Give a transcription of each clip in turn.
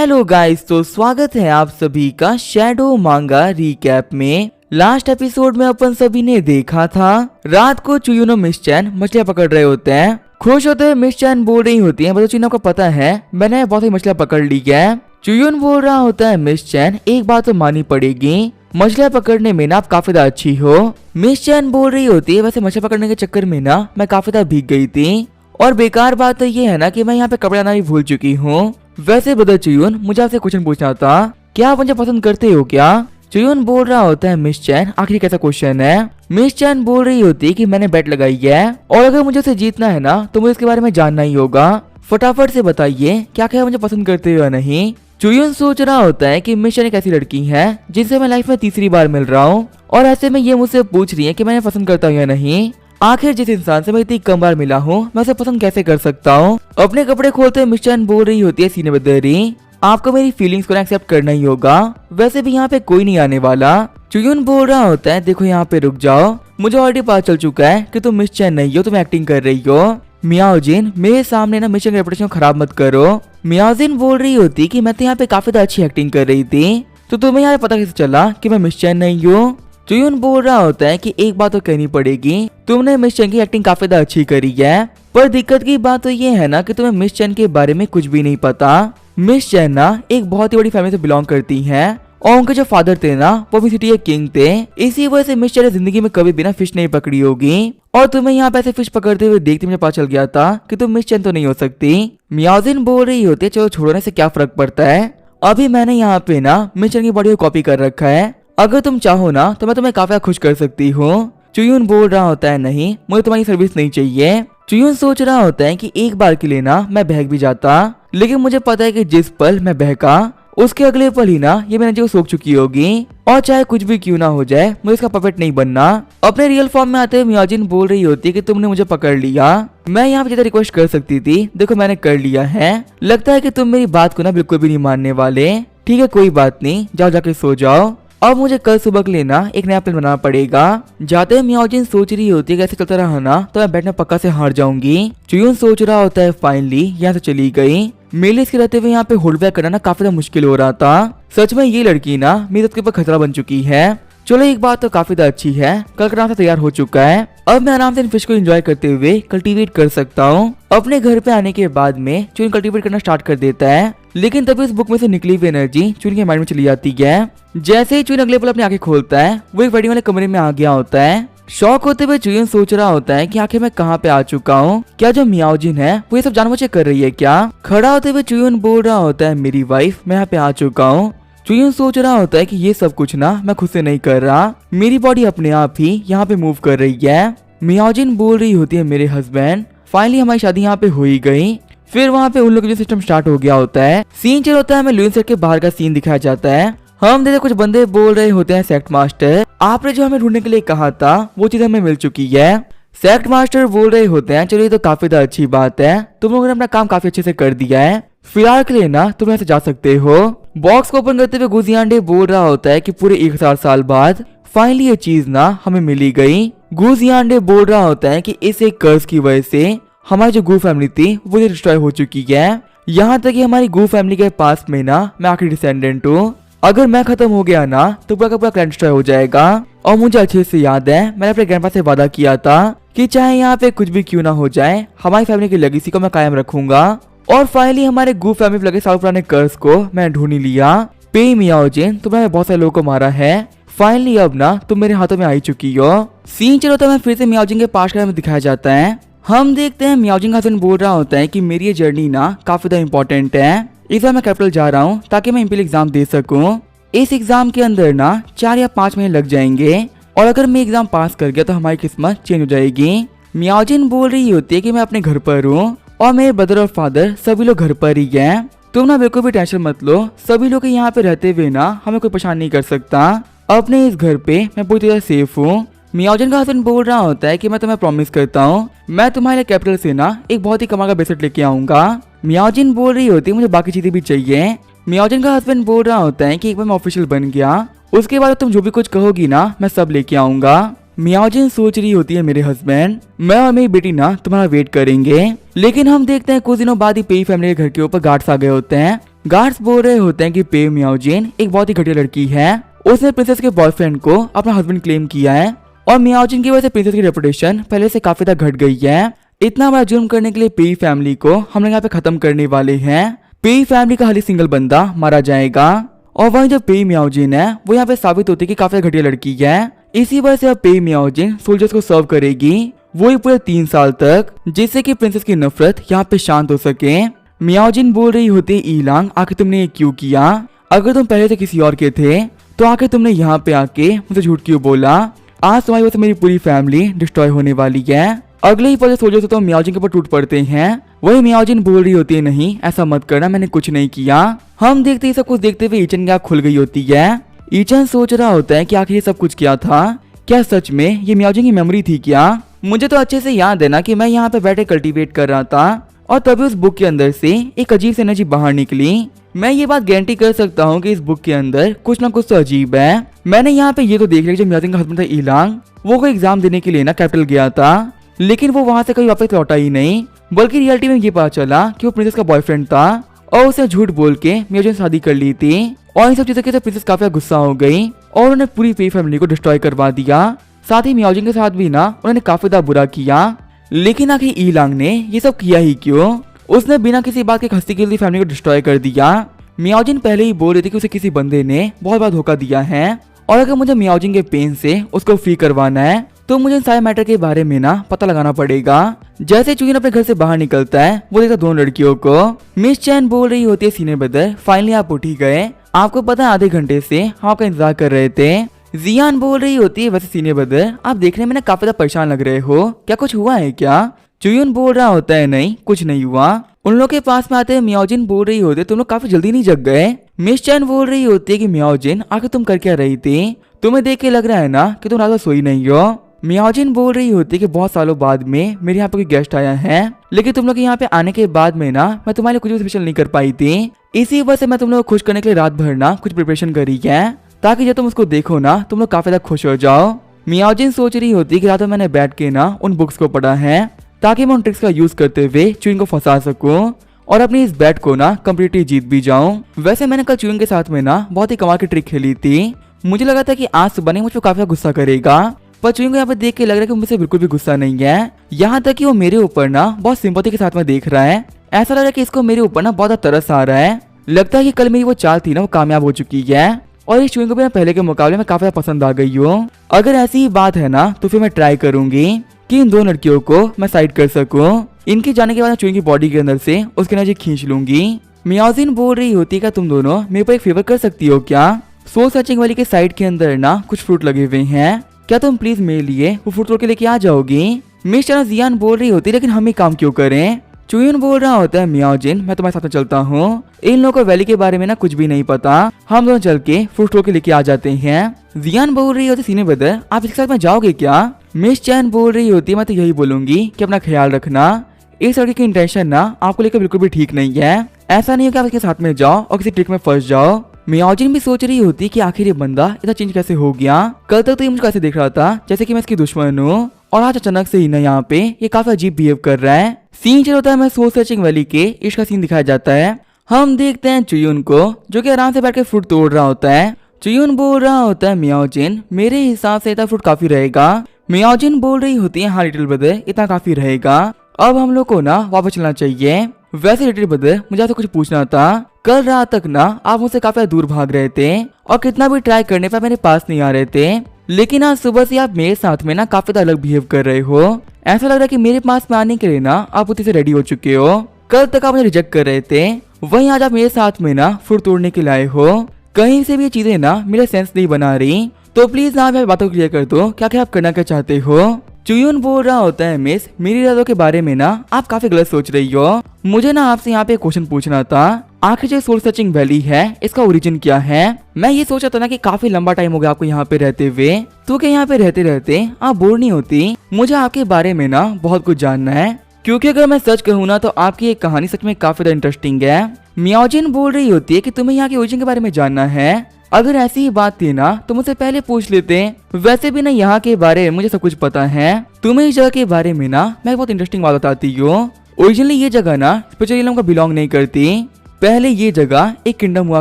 Hello guys, तो स्वागत है आप सभी का शैडो मांगा रिकैप में। लास्ट एपिसोड में अपन सभी ने देखा था रात को चुयून और मिस चैन मछलियां पकड़ रहे होते हैं। खुश होते हुए मिस चैन बोल रही होती है, चुयून को पता है मैंने बहुत ही मछलियां पकड़ ली है। चुयून बोल रहा होता है मिस चैन एक बात तो माननी पड़ेगी, मछलियां पकड़ने में ना आप काफी ज्यादा अच्छी हो। मिस चैन बोल रही होती है वैसे मछलियां पकड़ने के चक्कर में ना मैं काफी ज्यादा भीग गई थी, और बेकार बात तो ये है ना कि मैं यहाँ पे कपड़े आना भी भूल चुकी हूँ। वैसे बदल चुयून, मुझे आपसे क्वेश्चन पूछना था, क्या आप मुझे पसंद करते हो क्या? चुयून बोल रहा होता है मिस चैन आखिर कैसा क्वेश्चन है। मिस चैन बोल रही होती है कि मैंने बेट लगाई है और अगर मुझे उसे जीतना है ना तो मुझे इसके बारे में जानना ही होगा। फटाफट से बताइए क्या मुझे पसंद करते हो या नहीं। चुयून सोच रहा होता है कि मिस चैन एक ऐसी लड़की है जिनसे मैं लाइफ में तीसरी बार मिल रहा हूँ और ऐसे में ये मुझसे पूछ रही है कि मैंने पसंद करता हूँ या नहीं। आखिर जिस इंसान से मैं इतनी कम बार मिला हूँ मैं उसे पसंद कैसे कर सकता हूँ। अपने कपड़े खोलते हुए मिस चैन बोल रही होती है सीने में दरी, आपको मेरी फीलिंग्स को एक्सेप्ट करना ही होगा, वैसे भी यहाँ पे कोई नहीं आने वाला। चुयून बोल रहा होता है देखो यहाँ पे रुक जाओ, मुझे ऑलरेडी पता चल चुका है कि तुम मिस चैन नहीं हो, तुम एक्टिंग कर रही हो। मियाओजिन मेरे सामने ना मिस चैन की रेपुटेशन खराब मत करो। मियाओजिन बोल रही होती कि मैं तो यहाँ पे काफी अच्छी एक्टिंग कर रही थी, तो तुम्हें यहाँ पता कैसे चला कि मैं मिस चैन नहीं हूँ। चुयून बोल रहा होता है कि एक बात तो कहनी पड़ेगी, तुमने मिस चैन की एक्टिंग काफी अच्छी करी है, पर दिक्कत की बात तो ये है ना कि तुम्हें मिस चैन के बारे में कुछ भी नहीं पता। मिस चैन ना एक बहुत ही बड़ी फैमिली से बिलोंग करती है और उनके जो फादर थे ना वो भी सिटी के किंग थे, इसी वजह से मिस चैन ने जिंदगी में कभी भी ना फिश नहीं पकड़ी होगी और तुम्हें यहाँ पे ऐसे फिश पकड़ते हुए देखते मुझे पता चल गया था कि तुम मिस चैन तो नहीं हो सकती। मियाओजिन बोल रही होती है चलो छोड़ने से क्या फर्क पड़ता है, अभी मैंने यहाँ पे ना मिस चैन की बॉडी को कॉपी कर रखा है, अगर तुम चाहो ना तो मैं तुम्हें काफी खुश कर सकती हूँ। चुयून बोल रहा होता है नहीं, मुझे तुम्हारी सर्विस नहीं चाहिए। चुयून सोच रहा होता है कि एक बार के लिए ना मैं बहक भी जाता, लेकिन मुझे पता है कि जिस पल मैं बहका उसके अगले पल ही ना ये मेरे जो सोच चुकी होगी, और चाहे कुछ भी क्यों ना हो जाए मुझे इसका पपेट नहीं बनना। अपने रियल फॉर्म में आते हुए मियाओजिन बोल रही होती है कि तुमने मुझे पकड़ लिया, मैं यहाँ पे जितना रिक्वेस्ट कर सकती थी देखो मैंने कर लिया है, लगता है कि तुम मेरी बात को ना बिल्कुल भी नहीं मानने वाले। ठीक है कोई बात नहीं, जाओ जाके सो जाओ, अब मुझे कल सुबह के लिए ना एक नया प्लान बनाना पड़ेगा। जाते हुए मियाओजिन सोच रही होती है कि ऐसे चलता रहा ना तो मैं बैठने पक्का से हार जाऊंगी। चुयून सोच रहा होता है फाइनली यहाँ से चली गई, मेले इसके रहते हुए यहाँ पे होल्ड बैक करना ना काफी ज्यादा मुश्किल हो रहा था। सच में ये लड़की ना मेरे के ऊपर खतरा बन चुकी है। चलो एक बात तो काफी ज्यादा अच्छी है, कल का नाश्ता तैयार हो चुका है, अब मैं आराम से इन फिश को एंजॉय करते हुए कल्टीवेट कर सकता हूँ। अपने घर पे आने के बाद में चुन कल्टीवेट करना स्टार्ट कर देता है, लेकिन तभी इस बुक में से निकली हुई एनर्जी चुन के माइंड में चली जाती है। जैसे ही चुन अगले पल अपनी आंखें खोलता है वो एक वेडिंग वाले कमरे में आ गया होता है। शौक होते हुए चुयून सोच रहा होता है कि आखिर मैं कहाँ पे आ चुका हूँ, क्या जो मियाओजिन है वो ये सब जानबूझ कर रही है क्या? खड़ा होते हुए चुयून बोल रहा होता है मेरी वाइफ मैं यहाँ पे आ चुका हूँ। चुयून सोच रहा होता है कि ये सब कुछ ना मैं खुद से नहीं कर रहा, मेरी बॉडी अपने आप ही यहाँ पे मूव कर रही है। मियाओजिन बोल रही होती है मेरे हस्बैंड, फाइनली हमारी शादी यहाँ पे हो ही गई। फिर वहाँ पे उन लोगों का सिस्टम स्टार्ट हो गया होता है। सीन चल होता है, हमें लुइन सेट के बाहर का सीन दिखाया जाता है। हम देखते कुछ बंदे बोल रहे होते हैं सेक्ट मास्टर आपने जो हमें ढूंढने के लिए कहा था वो चीज हमें मिल चुकी है। सेक्ट मास्टर बोल रहे होते हैं चलो ये तो काफी अच्छी बात है, तुम लोगों ने अपना काम काफी अच्छे से कर दिया है, फिलहाल के लिए ना तुम ऐसे जा सकते हो। बॉक्स को ओपन करते हुए गुजियांडे बोल रहा होता है कि पूरे 1000 साल बाद फाइनली ये चीज ना हमें मिली गई। गुजियांडे बोल रहा होता है कि इस एक कर्ज की वजह से हमारी जो गू फैमिली थी वो डिस्ट्रॉय हो चुकी है, यहाँ तक कि हमारी गू फैमिली के पास में ना मैं आखिरी डिसेंडेंट हूँ, अगर मैं खत्म हो गया ना तो पूरा का पूरा क्लैन डिस्ट्रॉय हो जाएगा। और मुझे अच्छे से याद है मैंने अपने ग्रैंडपा से वादा किया था कि चाहे यहाँ पे कुछ भी क्यों ना हो जाए हमारी फैमिली की लेगेसी को मैं कायम रखूंगा। और फाइनली हमारे गू फैमिली पे लगे साल पुराने कर्ज को मैंने ढूंढ लिया। पे मियाओजिन तुमने बहुत सारे लोगों को मारा है, फाइनली अब ना तुम मेरे हाथों में आई चुकी हो। सीन चलो तो मैं फिर से मियाओजिन के पास में दिखाया जाता है। हम देखते हैं मियाओजिन का हस्बैंड बोल रहा होता है कि मेरी ये जर्नी ना काफी ज्यादा इंपॉर्टेंट है, इस बार मैं कैपिटल जा रहा हूँ ताकि मैं इम्पीरियल एग्जाम दे सकूँ। इस एग्जाम के अंदर ना 4 या 5 महीने लग जाएंगे और अगर मैं एग्जाम पास कर गया तो हमारी किस्मत चेंज हो जाएगी। मियाओजिन बोल रही होती है कि मैं अपने घर पर हूँ और मेरे ब्रदर और फादर सभी लोग घर पर ही हैं, तुम ना बिल्कुल भी टेंशन मत लो, सभी लोग यहाँ पे रहते हुए ना हमें कोई परेशान नहीं कर सकता, अपने इस घर पे मैं पूरी तरह सेफ हूँ। मियाओजिन का हस्बैंड बोल रहा होता है कि मैं तुम्हें प्रॉमिस करता हूँ मैं तुम्हारे कैपिटल से ना एक बहुत ही कमाल का ब्रेसलेट लेके आऊंगा। मियाओजिन बोल रही होती है मुझे बाकी चीजें भी चाहिए। मियाओजिन का हस्बैंड बोल रहा होता है कि एक बार मैं ऑफिशियल बन गया उसके बाद तुम जो भी कुछ कहोगी ना मैं सब लेके आऊंगा। मियाओजिन सोच रही होती है मेरे हस्बैंड मैं और मेरी बेटी ना तुम्हारा वेट करेंगे, लेकिन हम देखते हैं कुछ दिनों बाद ही पेई फैमिली के घर के ऊपर गार्ड्स आ गए होते हैं। गार्ड्स बोल रहे होते हैं कि पे मियाओजिन एक बहुत ही घटिया लड़की है। उसने प्रिंसेस के बॉयफ्रेंड को अपना हस्बैंड क्लेम किया है और मियाओजिन की वजह से प्रिंसेस की रेपुटेशन पहले से काफी ज्यादा घट गई है। इतना बड़ा जुर्म करने के लिए पेई फैमिली को हम लोग यहाँ पे खत्म करने वाले हैं। पेई फैमिली का हर एक सिंगल बंदा मारा जाएगा। और वहीं जो पेई मियाओजिन है वो यहाँ पे साबित होती है कि काफी घटिया लड़की है। इसी वजह से अब पेई मियाओजिन सोल्जर्स को सर्व करेगी, वो ही पूरे 3 साल तक, जिससे कि प्रिंसेस की नफरत यहाँ पे शांत हो सके। मियाओजिन बोल रही होती है ईलांग, आखिर तुमने ये क्यों किया? अगर तुम पहले से किसी और के थे तो आखिर तुमने यहाँ पे आके मुझे झूठ क्यों बोला? आज तुम्हारी वजह से मेरी पूरी फैमिली डिस्ट्रॉय होने वाली है। अगले ही पल सोल्जर्स तो मियाओजिन के ऊपर टूट पड़ते हैं। वही मियाओजिन बोल रही होती है नहीं ऐसा मत करना, मैंने कुछ नहीं किया। हम देखते ही सब कुछ देखते हुए ईचन की आँख खुल गई होती है। ईचन सोच रहा होता है कि आखिर ये सब कुछ क्या था, क्या सच में ये मियाओजिन की मेमोरी थी क्या? मुझे तो अच्छे से याद है ना कि मैं यहाँ पे बैठे कल्टीवेट कर रहा था और तभी उस बुक के अंदर से एक अजीब सी एनर्जी बाहर निकली। मैं ये बात गारंटी कर सकता हूँ कि इस बुक के अंदर कुछ ना कुछ तो अजीब है। मैंने यहाँ पे ये तो देख लिया जो मियाओजिन का हस्बैंड था ईलांग, वो कोई एग्जाम देने के लिए ना कैपिटल गया था, लेकिन वो वहां से कहीं वापस लौटा ही नहीं, बल्कि रियलिटी में ये पता चला कि वो प्रिंसेस का बॉयफ्रेंड था और उसे झूठ बोल के मियाओजिन शादी कर ली थी। और इन सब चीजों के प्रिंसेस काफी गुस्सा हो गई और उन्होंने पूरी पेई फैमिली को डिस्ट्रॉय करवा दिया। साथ ही मियाओजिन के साथ भी ना उन्होंने काफी ज्यादा बुरा किया। लेकिन आखिर ईलांग ने ये सब किया ही क्यों? उसने बिना किसी बात के हंसी खेलती फैमिली को डिस्ट्रॉय कर दिया। मियाओजिन पहले ही बोल रही थी कि उसे किसी बंदे ने बहुत बार धोखा दिया है और अगर मुझे मियाओजिन के पेन से उसको फ्री करवाना है तो मुझे इन सारे मैटर के बारे में ना पता लगाना पड़ेगा। जैसे चुइन अपने घर से बाहर निकलता है वो देखता दोनों लड़कियों को। मिस चैन बोल रही होती है सीनियर ब्रदर फाइनली आप उठ ही गए, आपको पता है आधे घंटे से हम आपका इंतजार कर रहे थे। जियान बोल रही होती है वैसे सीनियर ब्रदर आप देखने में ना काफी ज्यादा परेशान लग रहे हो, क्या कुछ हुआ है क्या? चुयुन बोल रहा होता है नहीं कुछ नहीं हुआ। उन लोग के पास में आते हैं मियाओजिन बोल रही होती है तुम लोग काफी जल्दी नहीं जग गए? मिस चैन बोल रही होती है कि मियाओजिन आखिर तुम कर क्या रही थी, तुम्हें देख के लग रहा है ना कि तुम रात को सोई नहीं हो। मियाओजिन बोल रही होती है कि बहुत सालों बाद में मेरे यहाँ पे कोई गेस्ट आया है, लेकिन तुम लोग यहाँ पे आने के बाद में ना मैं तुम्हारे लिए कुछ भी स्पेशल नहीं कर पाई थी, इसी वजह से मैं तुम लोग को खुश करने के लिए रात भर ना कुछ प्रिपरेशन करी है ताकि जब तुम उसको देखो ना तुम लोग काफी ज्यादा खुश हो जाओ। मियाओजिन सोच रही होती है कि रात में मैंने बैठ के ना उन बुक्स को पढ़ा है ताकि मैं उन ट्रिक्स का यूज करते हुए चुइन को फंसा सकूं और अपनी इस बैट को ना कम्प्लीटली जीत भी जाऊं। वैसे मैंने कल चुइन के साथ में ना बहुत ही कमाल की ट्रिक खेली थी, मुझे लगा था कि आज सुबह नहीं मुझ पर काफी गुस्सा करेगा, पर चुइन को यहाँ पे देख के लग रहा है कि मुझसे बिल्कुल भी गुस्सा नहीं है। यहाँ तक कि वो मेरे ऊपर ना बहुत सिंपैथी के साथ में देख रहा है, ऐसा लग रहा है कि इसको मेरे ऊपर ना बहुत तरस आ रहा है। लगता है कि कल मेरी वो चाल थी ना वो कामयाब हो चुकी है और इस चुइन को भी पहले के मुकाबले में काफी पसंद आ गई हूँ। अगर ऐसी ही बात है ना तो फिर मैं ट्राई करूंगी कि इन दो लड़कियों को मैं साइड कर सकूं। इनके जाने के बाद चुइन की बॉडी के अंदर से उसकी एनर्जी खींच लूंगी। मियाओजिन बोल रही होती है क्या तुम दोनों मेरे पर एक फेवर कर सकती हो क्या? सोल सर्चिंग वाली के साइड के अंदर ना कुछ फ्रूट लगे हुए हैं, क्या तुम प्लीज मेरे लिए वो फ्रूट तोड़ के लेके आ जाओगी? मिस चना जियान बोल रही होती है लेकिन हम ही काम क्यों करें? चुइन बोल रहा होता है मियाओजिन मैं तुम्हारे साथ में चलता हूँ, इन लोगों को वैली के बारे में ना कुछ भी नहीं पता, हम दोनों चल के फ्रूट तोड़ के लेके आ जाते हैं। जियान बोल रही होती सीनियर ब्रदर आप इसके साथ में जाओगे क्या? मिस चैन बोल रही होती है मैं तो यही बोलूंगी कि अपना ख्याल रखना, इस लड़के की इंटेंशन ना आपको लेकर बिल्कुल भी ठीक नहीं है, ऐसा नहीं हो कि आप इसके साथ में जाओ और किसी ट्रिक में फंस जाओ। मियाओजिन भी सोच रही होती कि आखिर ये बंदा इतना चेंज कैसे हो गया, कल तक तो ये मुझे कैसे देख रहा था जैसे कि मैं इसकी दुश्मन हूँ और आज अचानक से ही ना यहाँ पे ये काफी अजीब बिहेव कर रहा है। सीन चल होता है मैं सोल सर्चिंग वैली के इश्क का सीन दिखाया जाता है। हम देखते हैं चुयुन को जो कि आराम से बैठ के फ्रूट तोड़ रहा होता है। चुयुन बोल रहा होता है मियाओजिन मेरे हिसाब से इतना फ्रूट काफी रहेगा। मियाओजिन बोल रही होती है हाँ लिटिल ब्रदर इतना काफी रहेगा, अब हम लोग को ना वापस चलना चाहिए। वैसे लिटिल ब्रदर मुझे आपसे कुछ पूछना था, कल रात तक ना आप मुझसे काफी दूर भाग रहे थे और कितना भी ट्राई करने पर मेरे पास नहीं आ रहे थे, लेकिन आज सुबह से आप मेरे साथ में ना काफी अलग बिहेव कर रहे हो, ऐसा लग रहा है कि मेरे पास में आने के लिए ना आप उसी से रेडी हो चुके हो। कल तक आप मुझे रिजेक्ट कर रहे थे, वहीं आज आप मेरे साथ में ना फ्रूट तोड़ने के लिए आए हो, कहीं से भी ये चीजें ना मेरे सेंस नहीं बना रही, तो प्लीज ना आप बातों को क्लियर कर दो क्या क्या आप करना क्या चाहते हो। चुयुन बोल रहा होता है मिस मेरी इरादों के बारे में ना आप काफी गलत सोच रही हो, मुझे ना आपसे यहाँ पे क्वेश्चन पूछना था, आखिर जो सोल सर्चिंग वैली है इसका ओरिजिन क्या है? मैं ये सोचा था ना कि काफी लंबा टाइम हो गया आपको यहाँ पे रहते हुए, तो क्या यहाँ पे रहते रहते आप बोर नहीं होती? मुझे आपके बारे में ना बहुत कुछ जानना है, क्योंकि अगर मैं सच कहूँ ना तो आपकी एक कहानी सच में काफी ज्यादा इंटरेस्टिंग है। मियाओजिन बोल रही होती है कि तुम्हें यहाँ के ओरिजिन के बारे में जानना है, अगर ऐसी ही बात थी ना तो मुझसे पहले पूछ लेते, वैसे भी ना यहाँ के बारे में मुझे सब कुछ पता है, तुम्हें इस जगह के बारे में ना मैं बहुत इंटरेस्टिंग बात बताती हूँ। ओरिजिनली ये जगह ना स्पिरिचुअल का बिलोंग नहीं करती, पहले ये जगह एक किंगडम हुआ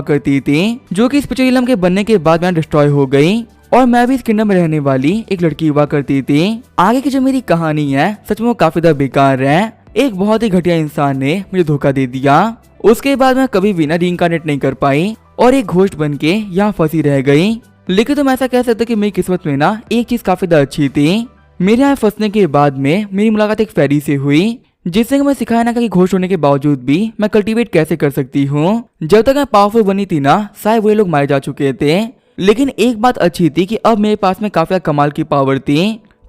करती थी जो कि स्पिरिचुअल इलम के बनने के बाद में डिस्ट्रॉय हो गई और मैं भी इस किंगडम में रहने वाली एक लड़की हुआ करती थी। आगे की जो मेरी कहानी है सच में वो काफी ज्यादा बेकार है। एक बहुत ही घटिया इंसान ने मुझे धोखा दे दिया। उसके बाद मैं कभी भी ना रीइंकार्नेट नहीं कर पाई और एक घोस्ट बन के यहाँ फंसी रह गई। लेकिन तुम ऐसा कह सकते कि मेरी किस्मत में ना एक चीज काफी ज्यादा अच्छी थी। मेरे यहाँ फंसने के बाद में मेरी मुलाकात एक फेरी से हुई जिसने मुझे सिखाया ना कि घोस्ट होने के बावजूद भी मैं कल्टीवेट कैसे कर सकती हूँ। जब तक मैं पावरफुल बनी थी ना शायद वो लोग मारे जा चुके थे। लेकिन एक बात अच्छी थी कि अब मेरे पास में काफी कमाल की पावर थी।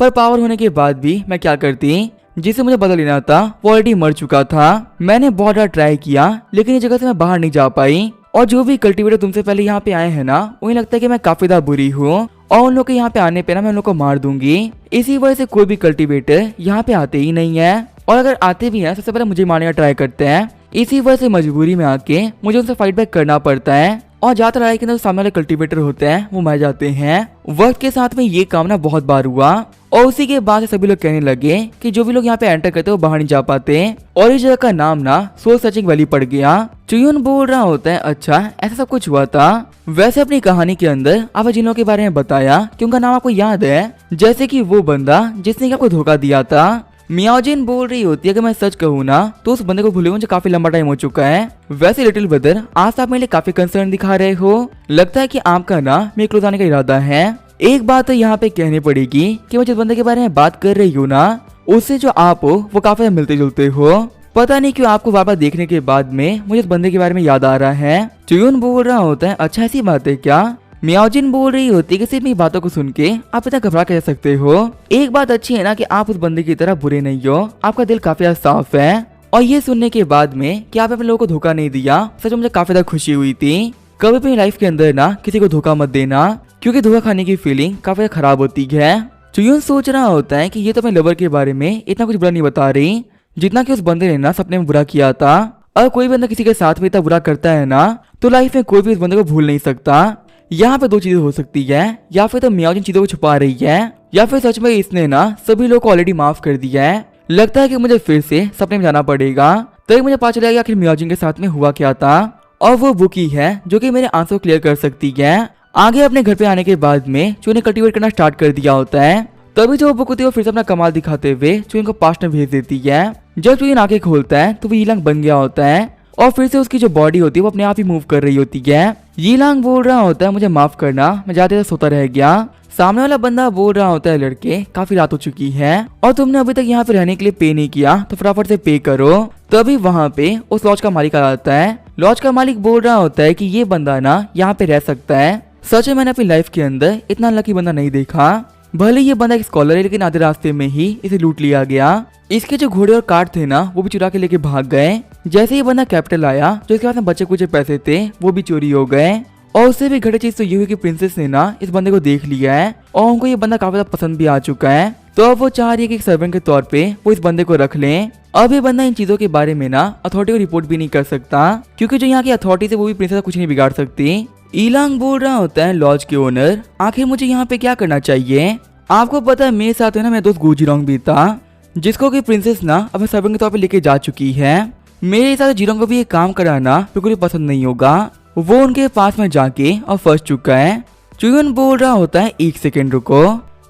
पर पावर होने के बाद भी मैं क्या करती, जिसे मुझे बदल लेना था वो ऑलरेडी मर चुका था। मैंने बहुत ज्यादा ट्राई किया लेकिन इस जगह से मैं बाहर नहीं जा पाई। और जो भी कल्टीवेटर तुमसे पहले यहाँ पे आए हैं ना उन्हें लगता है कि मैं काफी ज्यादा बुरी हूँ और उन लोग के यहाँ पे आने पे ना मैं उन लोग को मार दूंगी। इसी वजह से कोई भी कल्टीवेटर यहाँ पे आते ही नहीं है और अगर आते भी हैं सबसे पहले मुझे मारने का ट्राई करते हैं। इसी वजह से मजबूरी में आके मुझे उनसे फाइट बैक करना पड़ता है और ज्यादातर लड़ाई के अंदर सामने वाले कल्टीवेटर होते हैं वो मर जाते हैं। वक्त के साथ में ये काम ना बहुत बार हुआ और उसी के बाद सभी लोग कहने लगे कि जो भी लोग यहाँ पे एंटर करते हैं वो बाहर नहीं जा पाते और इस जगह का नाम ना सोल सर्चिंग वैली पड़ गया। चुयुन बोल रहा होता है अच्छा ऐसा सब कुछ हुआ था। वैसे अपनी कहानी के अंदर आपने जिन लोगों के बारे में बताया कि उनका नाम आपको याद है, जैसे कि वो बंदा जिसने आपको धोखा दिया था। मियाओजिन बोल रही होती है कि मैं सच कहूँ ना तो उस बंदे को भूले मुझे काफी लंबा टाइम हो चुका है। वैसे लिटिल ब्रदर आज आप मेरे लिए काफी कंसर्न दिखा रहे हो, लगता है कि आपका ना मेरे क्लोज आने का इरादा है। एक बात तो यहाँ पे कहनी पड़ेगी कि मैं जिस बंदे के बारे में बात कर रही हूँ ना उससे जो आप हो वो काफी मिलते जुलते हो। पता नहीं क्यों आपको बार बार देखने के बाद में मुझे इस बंदे के बारे में याद आ रहा है। चुयुन बोल रहा होता है अच्छा ऐसी बात है क्या। मियाओजिन बोल रही होती है कि सिर्फ मेरी बातों को सुन के आप इतना घबरा कर सकते हो। एक बात अच्छी है ना कि आप उस बंदे की तरह बुरे नहीं हो, आपका दिल काफी साफ है। और ये सुनने के बाद में कि आपने अपने लोगों को धोखा नहीं दिया सच में मुझे काफी ज्यादा खुशी हुई थी। कभी अपनी लाइफ के अंदर ना किसी को धोखा मत देना क्योंकि धोखा खाने की फीलिंग काफी खराब होती है। चुयुन सोच रहा होता है कि ये तो अपने लवर के बारे में इतना कुछ बुरा नहीं बता रही जितना कि उस बंदे ने ना सपने में बुरा किया था। अगर कोई बंदा किसी के साथ में इतना बुरा करता है ना तो लाइफ में कोई भी उस बंदे को भूल नहीं सकता। यहाँ पे दो चीजें हो सकती है, या फिर तो मियाओजिन चीजों को छुपा रही है या फिर सच में इसने ना सभी लोग को ऑलरेडी माफ कर दिया है। लगता है कि मुझे फिर से सपने में जाना पड़ेगा तभी मुझे पता चलेगा आखिर मियाओजिन के साथ में हुआ क्या था। और वो बुकी है जो कि मेरे आंसू क्लियर कर सकती है। आगे अपने घर पे आने के बाद में चुन ने कल्टीवेट करना स्टार्ट कर दिया होता है। तभी जो बुक होती है वो फिर से अपना कमाल दिखाते हुए चुन को पास्ट में भेज देती है। जब चुन आंखें खोलता है तो वो यीलांग बन गया होता है और फिर से उसकी जो बॉडी होती है वो अपने आप ही मूव कर रही होती है। यीलांग बोल रहा होता है मुझे माफ करना मैं ज्यादा देर सोता रह गया। सामने वाला बंदा बोल रहा होता है लड़के काफी रात हो चुकी है और तुमने अभी तक यहाँ पे रहने के लिए पे नहीं किया तो फटाफट से पे करो। तभी वहाँ पे उस लॉज का मालिक आ जाता है। लॉज का मालिक बोल रहा होता है कि ये बंदा ना यहाँ पे रह सकता है। सच में मैंने अपनी लाइफ के अंदर इतना लकी बंदा नहीं देखा। भले ये बंदा एक स्कॉलर है लेकिन आधे रास्ते में ही इसे लूट लिया गया। इसके जो घोड़े और कार्ड थे ना वो भी चुरा के लेके भाग गए। जैसे ही बंदा कैपिटल आया जो इसके पास में बचे कुछ पैसे थे वो भी चोरी हो गए। और उससे भी घटिया चीज तो ये हुई कि प्रिंसेस ने ना इस बंदे को देख लिया है और उनको ये बंदा काफी ज्यादा पसंद भी आ चुका है। तो अब वो चाह रही है कि एक सर्वेंट के तौर पे वो इस बंदे को रख लें। अब ये बंदा इन चीजों के बारे में ना अथॉरिटी को रिपोर्ट भी नहीं कर सकता क्योंकि जो यहाँ की अथॉरिटी है वो भी प्रिंसेस कुछ नहीं बिगाड़ सकती। यीलांग बोल रहा होता है लॉज के ओनर आखिर मुझे यहाँ पे क्या करना चाहिए। आपको पता है मेरे साथ है ना मेरा दोस्त गुजीरोंग भी था जिसको कि प्रिंसेस ना अपने सर्वेंट के तौर पे लेके जा चुकी है। मेरे हिसाब से जीरोंग को भी ये काम कराना बिल्कुल पसंद नहीं होगा। वो उनके पास में जाके और फंस चुका है। चुयुन बोल रहा होता है एक सेकेंड रुको।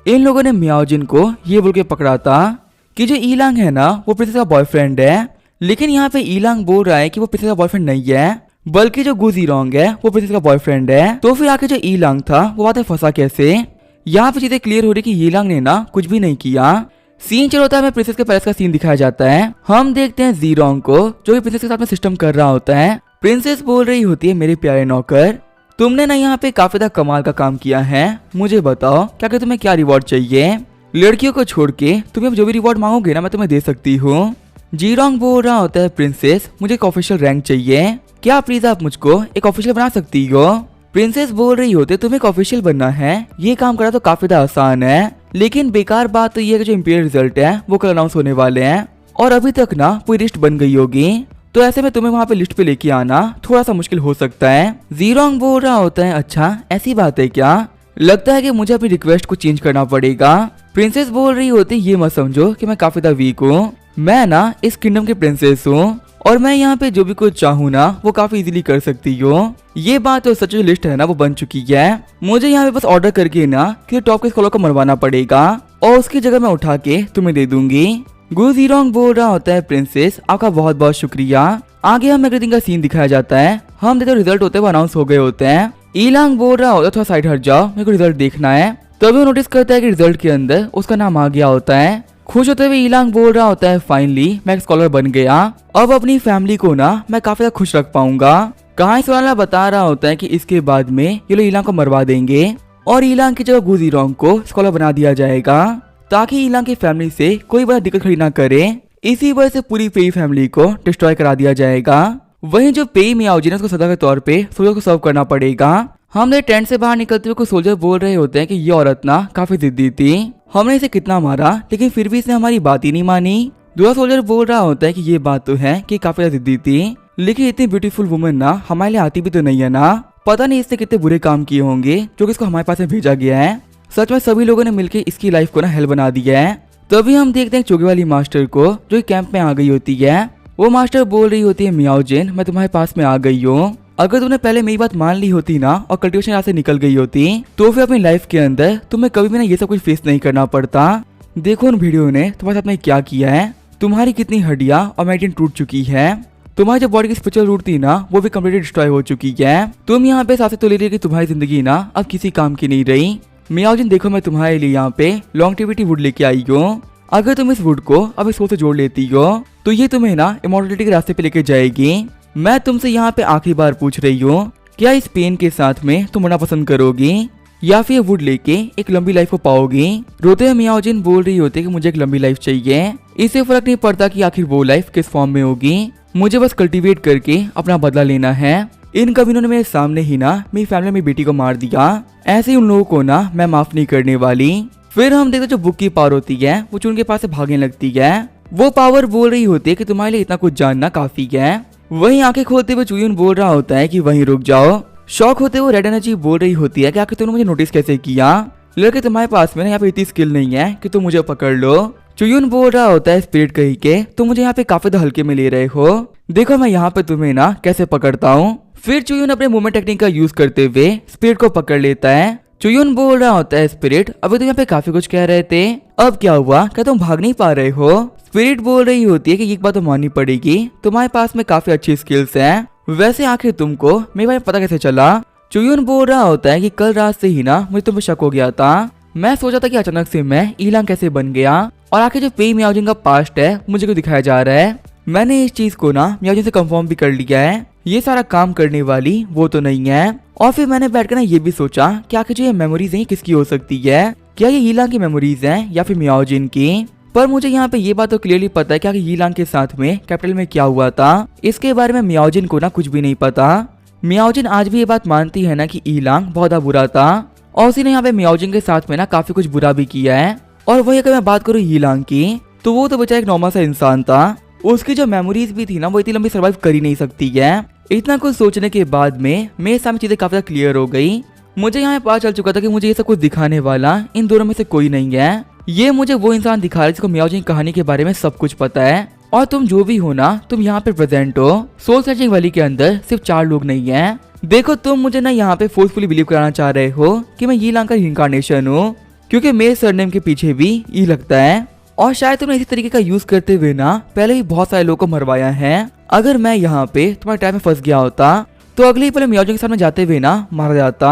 इन लोगों ने मियाओजिन को ये बोल के पकड़ा था कि जो यीलांग है ना वो प्रिंसेस का बॉयफ्रेंड है। लेकिन यहाँ पे यीलांग बोल रहा है कि वो प्रिंसेस का बॉयफ्रेंड नहीं है बल्कि जो गुजीरोंग है वो प्रिंसेस का बॉयफ्रेंड है। तो फिर आके जो यीलांग था वो बात फंसा कैसे। यहाँ पे चीजें क्लियर हो रही कि यीलांग ने ना कुछ भी नहीं किया। सीन चल होता है हमें प्रिंसेस के पैलेस का सीन दिखाया जाता है। हम देखते हैं जीरोंग को जो कि प्रिंसेस के साथ में सिस्टम कर रहा होता है। प्रिंसेस बोल रही होती है मेरे प्यारे नौकर तुमने ना यहाँ पे काफी ज्यादा कमाल का काम किया है। मुझे बताओ क्या कि तुम्हें क्या रिवॉर्ड चाहिए। लड़कियों को छोड़ के तुम्हें जो भी रिवॉर्ड मांगोगे ना मैं तुम्हें दे सकती हूँ। जीरोंग बोल रहा होता है प्रिंसेस मुझे एक ऑफिशियल रैंक चाहिए, क्या प्लीज आप मुझको एक ऑफिशियल बना सकती हो। प्रिंसेस बोल रही होती है तुम्हें एक ऑफिशियल बनना है ये काम करना तो काफी ज्यादा आसान है लेकिन बेकार बात तो ये है कि जो इंपीरियल रिजल्ट है वो कल अनाउंस होने वाले हैं और अभी तक ना पूरी लिस्ट बन गई होगी तो ऐसे में तुम्हें वहाँ पे लिस्ट पे लेके आना थोड़ा सा मुश्किल हो सकता है। जीरोंग बोल रहा होता है अच्छा ऐसी बात है क्या, लगता है कि मुझे अपनी रिक्वेस्ट को चेंज करना पड़ेगा। प्रिंसेस बोल रही होती ये मत समझो कि मैं काफी ज्यादा वीक हूँ, मैं ना इस किंगडम की प्रिंसेस हूँ और मैं यहाँ पे जो भी कुछ चाहूँ ना वो काफी इजीली कर सकती हूँ। ये बात तो सच, जो लिस्ट है ना वो बन चुकी है। मुझे यहाँ पे बस ऑर्डर करके ना कि टॉप के स्कॉलर को मरवाना पड़ेगा और उसकी जगह मैं उठा के तुम्हें दे दूंगी। गु जीरोंग बोल रहा होता है, प्रिंसेस आपका बहुत बहुत शुक्रिया। आगे हम एवरीथिंग का सीन दिखाया जाता है। हम देखते रिजल्ट होते हुए अनाउंस हो गए होते हैं। ईलांग बोल रहा होता है थोड़ा साइड हट जाओ, मेरे को रिजल्ट देखना है। तभी वो नोटिस करता है कि रिजल्ट के अंदर उसका नाम आ गया होता है। खुश होते हुए ईलांग बोल रहा होता है, फाइनली मैं एक स्कॉलर बन गया, अब अपनी फैमिली को ना मैं काफी ज्यादा खुश रख पाऊंगा। कहानी वाला बता रहा होता है कि इसके बाद में ये लोग ईलांग को मरवा देंगे और ईलांग की जगह गु जीरोंग को स्कॉलर बना दिया जाएगा ताकि ईलांग की फैमिली से कोई बड़ा दिक्कत खड़ी ना करे। इसी वजह से पूरी पेई फैमिली को डिस्ट्रॉय करा दिया जाएगा। वहीं जो पेई मियाओजी ने उसको सजा के तौर पे सोल्जर को सर्व करना पड़ेगा। हमने टेंट से बाहर निकलते हुए कुछ सोल्जर बोल रहे होते हैं कि ये औरत ना काफी जिद्दी थी, हमने इसे कितना मारा लेकिन फिर भी इसने हमारी बात ही नहीं मानी। दूसरा सोल्जर बोल रहा होता है कि ये बात तो है कि काफी ज्यादा जिद्दी थी, लेकिन इतनी ब्यूटीफुल वुमन ना हमारे लिए आती भी तो नहीं है ना। पता नहीं इसने कितने बुरे काम किए होंगे जो कि इसको हमारे पास में भेजा गया है। सच में सभी लोगों ने मिलकर इसकी लाइफ को ना हेल बना दिया है। तभी हम देखते हैं चोगे वाली मास्टर को जो कैंप में आ गई होती है। वो मास्टर बोल रही होती है, मियाओजिन मैं तुम्हारे पास में आ गई हूँ, अगर तुमने पहले मेरी बात मान ली होती ना और कल्टीवेशन यहाँ से निकल गई होती तो फिर अपनी लाइफ के अंदर तुम्हें कभी भी ना ये सब कुछ फेस नहीं करना पड़ता। देखो उन वीडियो ने तुम्हारे साथ में क्या किया है, तुम्हारी कितनी हड्डियां और मैटिन टूट चुकी है, तुम्हारी जो बॉडी की स्पिरिचुअल रूट थी ना वो भी कम्प्लीटली डिस्ट्रॉय हो चुकी है। तुम यहाँ पे साथ तो ले रही कि तुम्हारी जिंदगी ना अब किसी काम की नहीं रही। मियाओजिन देखो मैं तुम्हारे लिए यहाँ पे लॉन्गेविटी वुड लेके आई हूँ, अगर तुम इस वुड को अब इस सोल से जोड़ लेती हो तो ये तुम्हें ना इमॉर्टलिटी के रास्ते पे लेके जाएगी। मैं तुमसे यहाँ पे आखिरी बार पूछ रही हूँ, क्या इस पेन के साथ में तुम मरना पसंद करोगी या फिर वुड लेके एक लंबी लाइफ को पाओगी। रोते हुए मियाओजिन बोल रही होती है कि मुझे एक लंबी लाइफ चाहिए, इससे फर्क नहीं पड़ता कि आखिर वो लाइफ किस फॉर्म में होगी, मुझे बस कल्टीवेट करके अपना बदला लेना है। इन कमीनों ने मेरे सामने ही ना मेरी फैमिली में बेटी को मार दिया, ऐसे ही उन लोगों को ना मैं माफ नहीं करने वाली। फिर हम देखते जो बुक की पावर होती है वो चुन के पास से भागने लगती है। वो पावर बोल रही होती है कि तुम्हारे लिए इतना कुछ जानना काफी है। वहीं आंखें खोलते हुए चुयुन बोल रहा होता है कि वहीं रुक जाओ। शौक होते हुए रेड एनर्जी बोल रही होती है कि आखिर तुमने मुझे नोटिस कैसे किया, लड़के तुम्हारे पास में ना यहाँ पे इतनी स्किल नहीं है कि तुम मुझे पकड़ लो। चुयुन बोल रहा होता है, स्पिरिट कही के तुम मुझे यहाँ पे काफी हल्के में ले रहे हो, देखो मैं यहाँ पे तुम्हें ना कैसे पकड़ता हूँ। फिर चुयुन अपने मूवमेंट टेक्निक का यूज करते हुए स्पिरिट को पकड़ लेता है। चुयुन बोल रहा होता है, स्पिरिट अभी तुम यहाँ पे काफी कुछ कह रहे थे, अब क्या हुआ, क्या तुम भाग नहीं पा रहे हो। स्पिरिट बोल रही होती है कि एक बात तो माननी पड़ेगी, तुम्हारे पास में काफी अच्छी स्किल्स हैं, वैसे आखिर तुमको मेरे बारे में पता कैसे चला। चुयुन बोल रहा होता है कि कल रात से ही ना मुझे तुम पे शक हो गया था, मैं सोचा था कि अचानक से मैं ईलांग कैसे बन गया और आखिर जो पेई मियाओजिन का पास्ट है मुझे क्यों दिखाया जा रहा है। मैंने इस चीज को ना मियाओजिन से कंफर्म भी कर लिया है, ये सारा काम करने वाली वो तो नहीं है। और फिर मैंने बैठकर ना ये भी सोचा कि आखिर जो ये मेमोरीज हैं किसकी हो सकती है, क्या ये ईलांग की मेमोरीज हैं या फिर मियाओजिन की। पर मुझे यहाँ पे ये बात तो क्लियरली पता है कि आखिर ईलांग के साथ में कैपिटल में क्या हुआ था, इसके बारे में मियाओजिन को ना कुछ भी नहीं पता। मियाओजिन आज भी ये बात मानती है ना कि ईलांग बहुत बुरा था और उसी ने यहाँ पे मियाओजिन के साथ में ना काफी कुछ बुरा भी किया है। और वही अगर मैं बात करूँ ईलांग की तो वो तो बेचारा एक नॉर्मल सा इंसान था, उसकी जो मेमोरीज भी थी ना वो इतनी लंबी सर्वाइव कर ही नहीं सकती है। इतना कुछ सोचने के बाद में मेरे सामने चीजें काफी ज्यादा क्लियर हो गई। मुझे यहाँ पता चल चुका था कि मुझे ये सब कुछ दिखाने वाला इन दोनों में से कोई नहीं है, ये मुझे वो इंसान दिखा रहा है जिसको मियाओजिन कहानी के बारे में सब कुछ पता है। और तुम जो भी हो ना तुम यहाँ पे प्रेजेंट हो, सोल सर्चिंग वैली के अंदर सिर्फ 4 लोग नहीं है। देखो तुम मुझे ना यहाँ पे फोर्सफुली बिलीव कराना चाह रहे हो कि मैं ईलांग का रिइंकार्नेशन हूँ, क्योंकि मेरे सरनेम के पीछे भी ई लगता है और शायद तुमने इसी तरीके का यूज करते हुए ना पहले भी बहुत सारे लोगों को मरवाया है। अगर मैं यहाँ पे तुम्हारे टाइम में फंस गया होता तो अगले ही पहले मियाओजिन के सामने जाते हुए ना मारा जाता।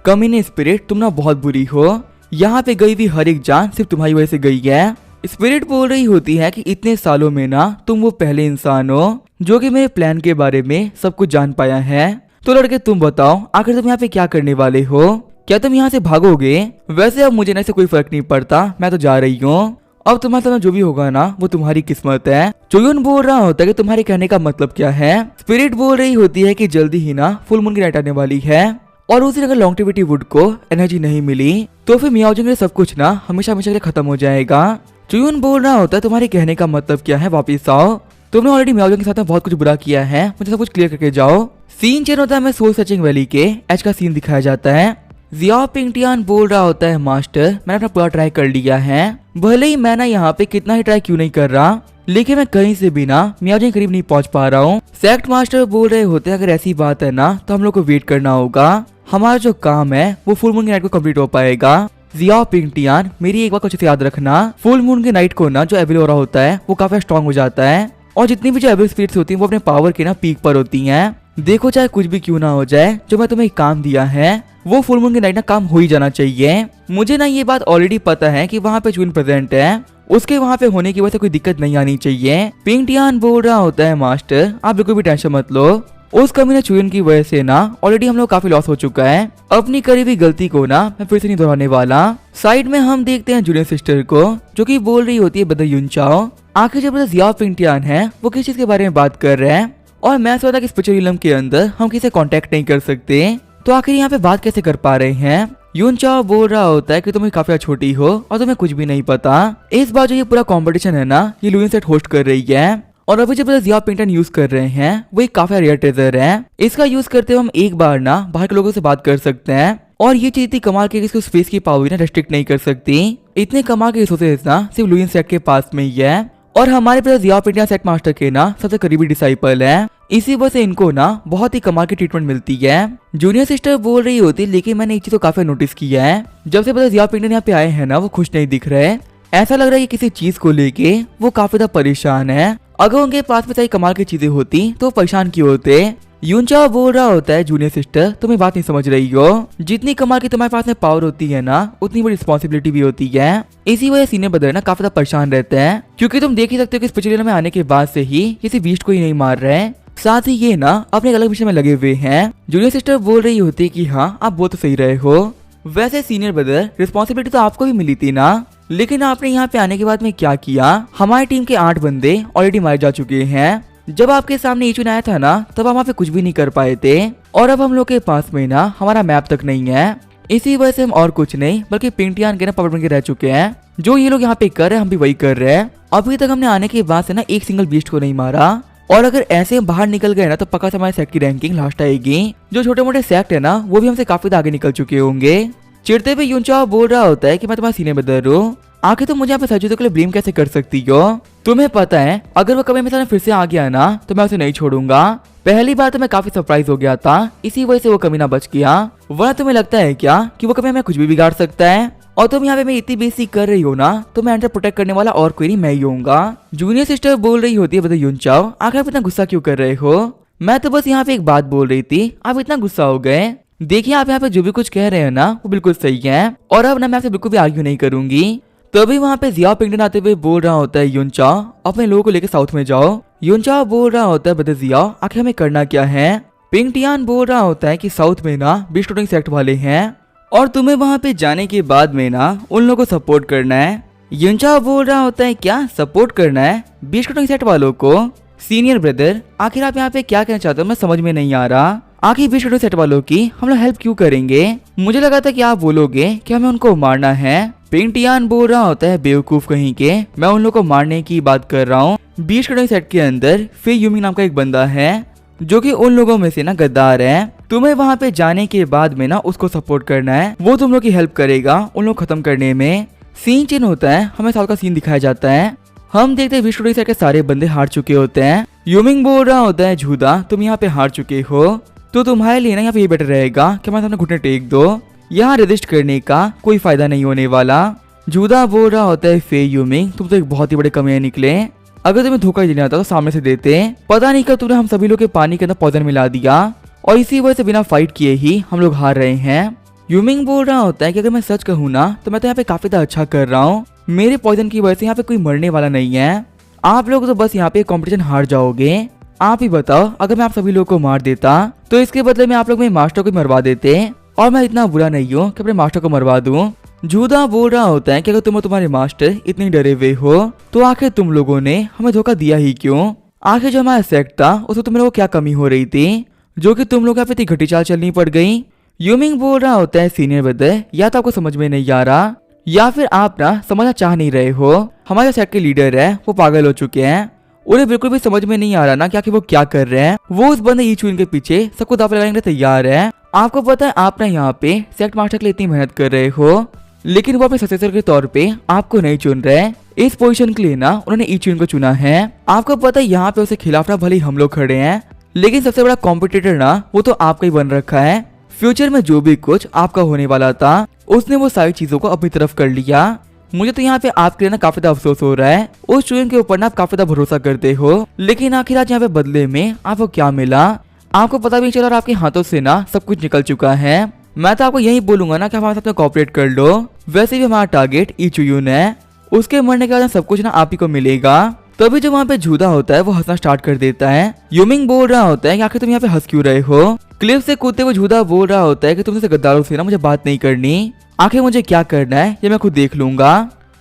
कमीने स्पिरिट तुम ना बहुत बुरी हो, यहाँ पे गई हुई हर एक जान सिर्फ तुम्हारी वजह से गई है। स्पिरिट बोल रही होती है कि इतने सालों में ना तुम वो पहले इंसान हो जो कि मेरे प्लान के बारे में सब कुछ जान पाया है। तो लड़के तुम बताओ आखिर तुम यहाँ पे क्या करने वाले हो, क्या तुम यहाँ से भागोगे। वैसे अब मुझे ना से कोई फर्क नहीं पड़ता, मैं तो जा रही हूँ, अब तुम्हारे साथ जो भी होगा ना वो तुम्हारी किस्मत है। चुयुन बोल रहा होता है कि तुम्हारे कहने का मतलब क्या है। स्पिरिट बोल रही होती है कि जल्दी ही ना फुल मून की नाइट आने वाली है और उसी अगर लॉन्गेविटी वुड को एनर्जी नहीं मिली तो फिर मियाओजिन के सब कुछ ना हमेशा हमेशा के लिए खत्म हो जाएगा। चुयुन बोल रहा होता है तुम्हारे कहने का मतलब क्या है, वापिस आओ, तुमने ऑलरेडी मियाओजिन के साथ में बहुत कुछ बुरा किया है, मुझे सब कुछ क्लियर करके जाओ। सीन चेंज होता है, मैं सोल सर्चिंग वैली के एज का सीन दिखाया जाता है। जियाओ पिंगटियान बोल रहा होता है, मास्टर मैंने अपना पूरा ट्राई कर लिया है, भले ही मैं ना यहाँ पे कितना ही ट्राई क्यों नहीं कर रहा, लेकिन मैं कहीं से भी ना मियाओजिंग के करीब नहीं पहुंच पा रहा हूँ। सेक्ट मास्टर बोल रहे होते हैं अगर ऐसी बात है ना तो हम लोग को वेट करना होगा, हमारा जो काम है वो फुल मून की नाइट को कंप्लीट हो पाएगा। जियाओ पिंगटियान, मेरी एक बात कुछ याद रखना, फुल मून की नाइट को ना जो एबिल ओरा होता है वो काफी स्ट्रॉन्ग हो जाता है और जितनी भी जो एबिल स्पिरिट्स होती हैं वो अपने पावर के ना पीक पर होती हैं। देखो चाहे कुछ भी क्यों ना हो जाए, जो मैं तुम्हें काम दिया है वो फुल मून की नाइट ना काम हो ही जाना चाहिए। मुझे ना ये बात ऑलरेडी पता है कि वहाँ पे चून प्रेजेंट है, उसके वहाँ पे होने की वजह से कोई दिक्कत नहीं आनी चाहिए। पिंगटियान बोल रहा होता है मास्टर आप बिल्कुल भी टेंशन मत लो, उस कमीने चून की वजह से ना ऑलरेडी हम लोग काफी लॉस हो चुका है, अपनी करीबी गलती को ना मैं फिर से नहीं दोहराने वाला। साइड में हम देखते हैं जूनियर सिस्टर को जो कि बोल रही होती है ब्रदर युनचाओ। आखिर जब ब्रदर जियाओ पिंगटियान है वो किस चीज के बारे में बात कर रहे हैं और मैं सोचा कि स्पिरिचुअल रिलम के अंदर हम किसी कांटेक्ट नहीं कर सकते, तो आखिर यहाँ पे बात कैसे कर पा रहे हैं। युनचाओ बोल रहा होता है कि तुम काफी छोटी हो और तुम्हें कुछ भी नहीं पता। इस बार जो ये पूरा कंपटीशन है ना ये लुइन सेट होस्ट कर रही है और अभी जब जियाओ पिंगटियान यूज कर रहे हैं वो एक काफी रेयर ट्रेजर है। इसका यूज करते हुए हम एक बार ना बाहर के लोगों से बात कर सकते हैं और ये चीज इतनी कमाल की इसको स्पेस की पावर ना रेस्ट्रिक्ट नहीं कर सकती। इतने कमाल के रिसोर्सेज ना सिर्फ लुइन सेट के पास में ही है और हमारे पास जियाओ पिंगटियान सेट मास्टर के ना सबसे करीबी डिसाइपल है, इसी वजह से इनको ना बहुत ही कमाल की ट्रीटमेंट मिलती है। जूनियर सिस्टर बोल रही होती लेकिन मैंने एक चीज को काफी नोटिस किया है, जब से पता जियाओ पिंगटियान यहाँ पे आए हैं ना वो खुश नहीं दिख रहे, ऐसा लग रहा है कि किसी चीज को लेके वो काफी ज्यादा परेशान है। अगर उनके पास में सारी कमाल की चीजें होती तो परेशान क्यों होते। युनचाओ बोल रहा होता है जूनियर सिस्टर तुम्हें बात नहीं समझ रही हो, जितनी कमाल की तुम्हारे पास में पावर होती है ना उतनी बड़ी रिस्पॉन्सिबिलिटी भी होती है, इसी वजह सीनियर ब्रदर ना काफी ज्यादा परेशान रहते हैं क्योंकि तुम देख ही सकते हो कि स्पिरिचुअल में आने के बाद से ही किसी बीस्ट को ही नहीं मार रहे, साथ ही ये ना अपने एक अलग विषय में लगे हुए हैं। जूनियर सिस्टर बोल रही होती कि हाँ आप बोल तो सही रहे हो, वैसे सीनियर ब्रदर रिस्पॉन्सिबिलिटी तो आपको भी मिली थी ना, लेकिन आपने यहाँ पे आने के बाद में क्या किया, हमारी टीम के 8 बंदे ऑलरेडी मारे जा चुके हैं। जब आपके सामने इचुन आया था ना तब हम वहाँ पे कुछ भी नहीं कर पाए थे और अब हम लोग के पास में ना हमारा मैप तक नहीं है, इसी वजह से हम और कुछ नहीं बल्कि पिंगटियान के ना पावर के रह चुके हैं। जो ये लोग यहाँ पे कर रहे हैं हम भी वही कर रहे हैं। अभी तक हमने आने के बाद से ना एक सिंगल बीस्ट को नहीं मारा और अगर ऐसे हम बाहर निकल गए ना तो पक्का से हमारे सेक्ट की रैंकिंग लास्ट आएगी। जो छोटे मोटे सेक्ट है ना वो भी हमसे काफी आगे निकल चुके होंगे। चिढ़ते हुए युनचाओ बोल रहा होता है कि मैं तुम्हारा सीनियर ब्रदर हूँ, आखिर तुम मुझे यहाँ पे सजूदों के लिए ब्लेम कैसे कर सकती हो। तुम्हें पता है अगर वो कभी मेरे सामने फिर से आ गया ना तो मैं उसे नहीं छोड़ूंगा। पहली बार तो मैं काफी सरप्राइज हो गया था, इसी वजह से वो कमीना बच गया, वरना तुम्हें लगता है क्या कि वो कभी हमें कुछ भी बिगाड़ सकता है। और तुम यहाँ पे मैं इतनी बेइज्जती कर रही हो ना तो मैं एंटर प्रोटेक्ट करने वाला और कोई नहीं मैं ही होऊंगा। जूनियर सिस्टर बोल रही होती है ब्रदर युनचाओ आखिर आप इतना गुस्सा क्यों कर रहे हो, मैं तो बस यहाँ पे एक बात बोल रही थी आप इतना गुस्सा हो गए। देखिए आप यहाँ पे जो भी कुछ कह रहे हैं ना वो बिल्कुल सही है और अब ना मैं आपसे बिल्कुल भी आर्ग्यू नहीं करूंगी। तभी वहाँ पे जियाओ पिंगटियान आते हुए बोल रहा होता है युनचाओ अपने लोगों को लेकर साउथ में जाओ। युनचाओ बोल रहा होता है ब्रदर जियाओ आखिर हमें करना क्या है। पिंगटियान बोल रहा होता है कि साउथ में ना बीस्ट टोटिंग सेक्ट वाले हैं और तुम्हें वहाँ पे जाने के बाद में ना उन लोगों को सपोर्ट करना है। युनचाओ बोल रहा होता है क्या सपोर्ट करना है बीस्ट टोटिंग सेक्ट वालों को। सीनियर ब्रदर आखिर आप यहाँ पे क्या कहना चाहते हो मैं समझ में नहीं आ रहा, आखिर बीस्ट टोटिंग सेक्ट वालों की हम लोग हेल्प क्यों करेंगे। मुझे लगा था कि आप बोलोगे कि हमें उनको मारना है। पिंगटियान बोल रहा होता है बेवकूफ कहीं के, मैं उन लोगों को मारने की बात कर रहा हूँ। बीस्ट टोटिंग सेक्ट के अंदर फे यूमिंग नाम का एक बंदा है जो कि उन लोगों में से ना गद्दार है, तुम्हें वहाँ पे जाने के बाद में ना उसको सपोर्ट करना है, वो तुम लोग की हेल्प करेगा उन लोग खत्म करने में। सीन चेंज होता है, हमें साल का सीन दिखाया जाता है, हम देखते हैं बीस्ट टोटिंग सेक्ट के सारे बंदे हार चुके होते हैं। यूमिंग बोल रहा होता है झूदा तुम यहाँ पे हार चुके हो तो तुम्हारे लिए ना यहाँ पे ये बेटर रहेगा कि मैं अपने घुटने टेक दो, यहाँ रजिस्ट करने का कोई फायदा नहीं होने वाला। जूदा बोल रहा होता है फे यूमिंग तुम तो एक बहुत ही बड़े कमियां निकले, अगर तुम्हें धोखा देना आता तो सामने से देते, पता नहीं कब तुमने हम सभी लोग के पानी के अंदर पौधन मिला दिया और इसी वजह से बिना फाइट किए ही हम लोग हार रहे हैं। यूमिंग बोल रहा होता है कि अगर मैं सच कहूँ ना तो मैं तो यहाँ पे काफी अच्छा कर रहा हूँ, मेरे पॉइजन की वजह से यहाँ पे कोई मरने वाला नहीं है, आप लोग तो बस यहाँ पे कंपटीशन हार जाओगे। आप ही बताओ अगर मैं आप सभी लोगों को मार देता तो इसके बदले में आप लोग मेरे मास्टर को मरवा देते और मैं इतना बुरा नहीं हूँ कि अपने मास्टर को मरवा दूं। जूदा बोल रहा होता है कि अगर तुम तुम्हारे मास्टर इतने डरे हुए हो तो आखिर तुम लोगों ने हमें धोखा दिया ही क्यों। आखिर जो हमारा सेक्ट था उसमें तुम लोगों को क्या कमी हो रही थी जो कि तुम लोग यहाँ पे इतनी घटी चाल चलनी पड़ गई। यूमिंग बोल रहा होता है सीनियर ब्रदर या तो आपको समझ में नहीं आ रहा या फिर आप ना समझना चाह नहीं रहे हो, हमारे सेक्ट के लीडर है वो पागल हो चुके हैं, उन्हें बिल्कुल भी समझ में नहीं आ रहा ना कि वो क्या कर रहे हैं, वो उस बंदे ईचुइन के पीछे सबको दाव लगाने के लिए तैयार है। आपको पता है आप ना यहाँ पे सेक्ट मास्टर के लिए इतनी मेहनत कर रहे हो लेकिन वो अपने सक्सेसर के तौर पे आपको नहीं चुन रहे, इस पोजीशन के लिए ना उन्होंने इचुइन को चुना है। आपको पता है यहाँ पे उसके खिलाफ ना भले ही हम लोग खड़े हैं, लेकिन सबसे बड़ा कॉम्पिटिटर ना वो तो आपका ही बन रखा है। फ्यूचर में जो भी कुछ आपका होने वाला था उसने वो सारी चीजों को अपनी तरफ कर लिया। मुझे तो यहाँ पे आपके लिए ना काफी ज्यादा अफसोस हो रहा है। उस चुइन के ऊपर ना आप काफी ज्यादा भरोसा करते हो, लेकिन आखिर आज यहाँ पे बदले में आपको क्या मिला आपको पता भी नहीं चला और आपके हाथों से ना सब कुछ निकल चुका है। मैं तो आपको यही बोलूंगा ना कि हमारे साथ कोऑपरेट कर लो। वैसे भी हमारा टारगेट इचुयुन है, उसके मरने के बाद सब कुछ ना आप ही को मिलेगा। तभी जो वहाँ पे जूदा होता है वो हंसना स्टार्ट कर देता है। यूमिंग बोल रहा होता है कि आखिर तुम यहाँ पे हंस क्यों रहे हो। क्लिफ से कूदते हुए जूदा बोल रहा होता है कि तुमसे गद्दारों से ना मुझे बात नहीं करनी, आखिर मुझे क्या करना है ये मैं खुद देख लूंगा।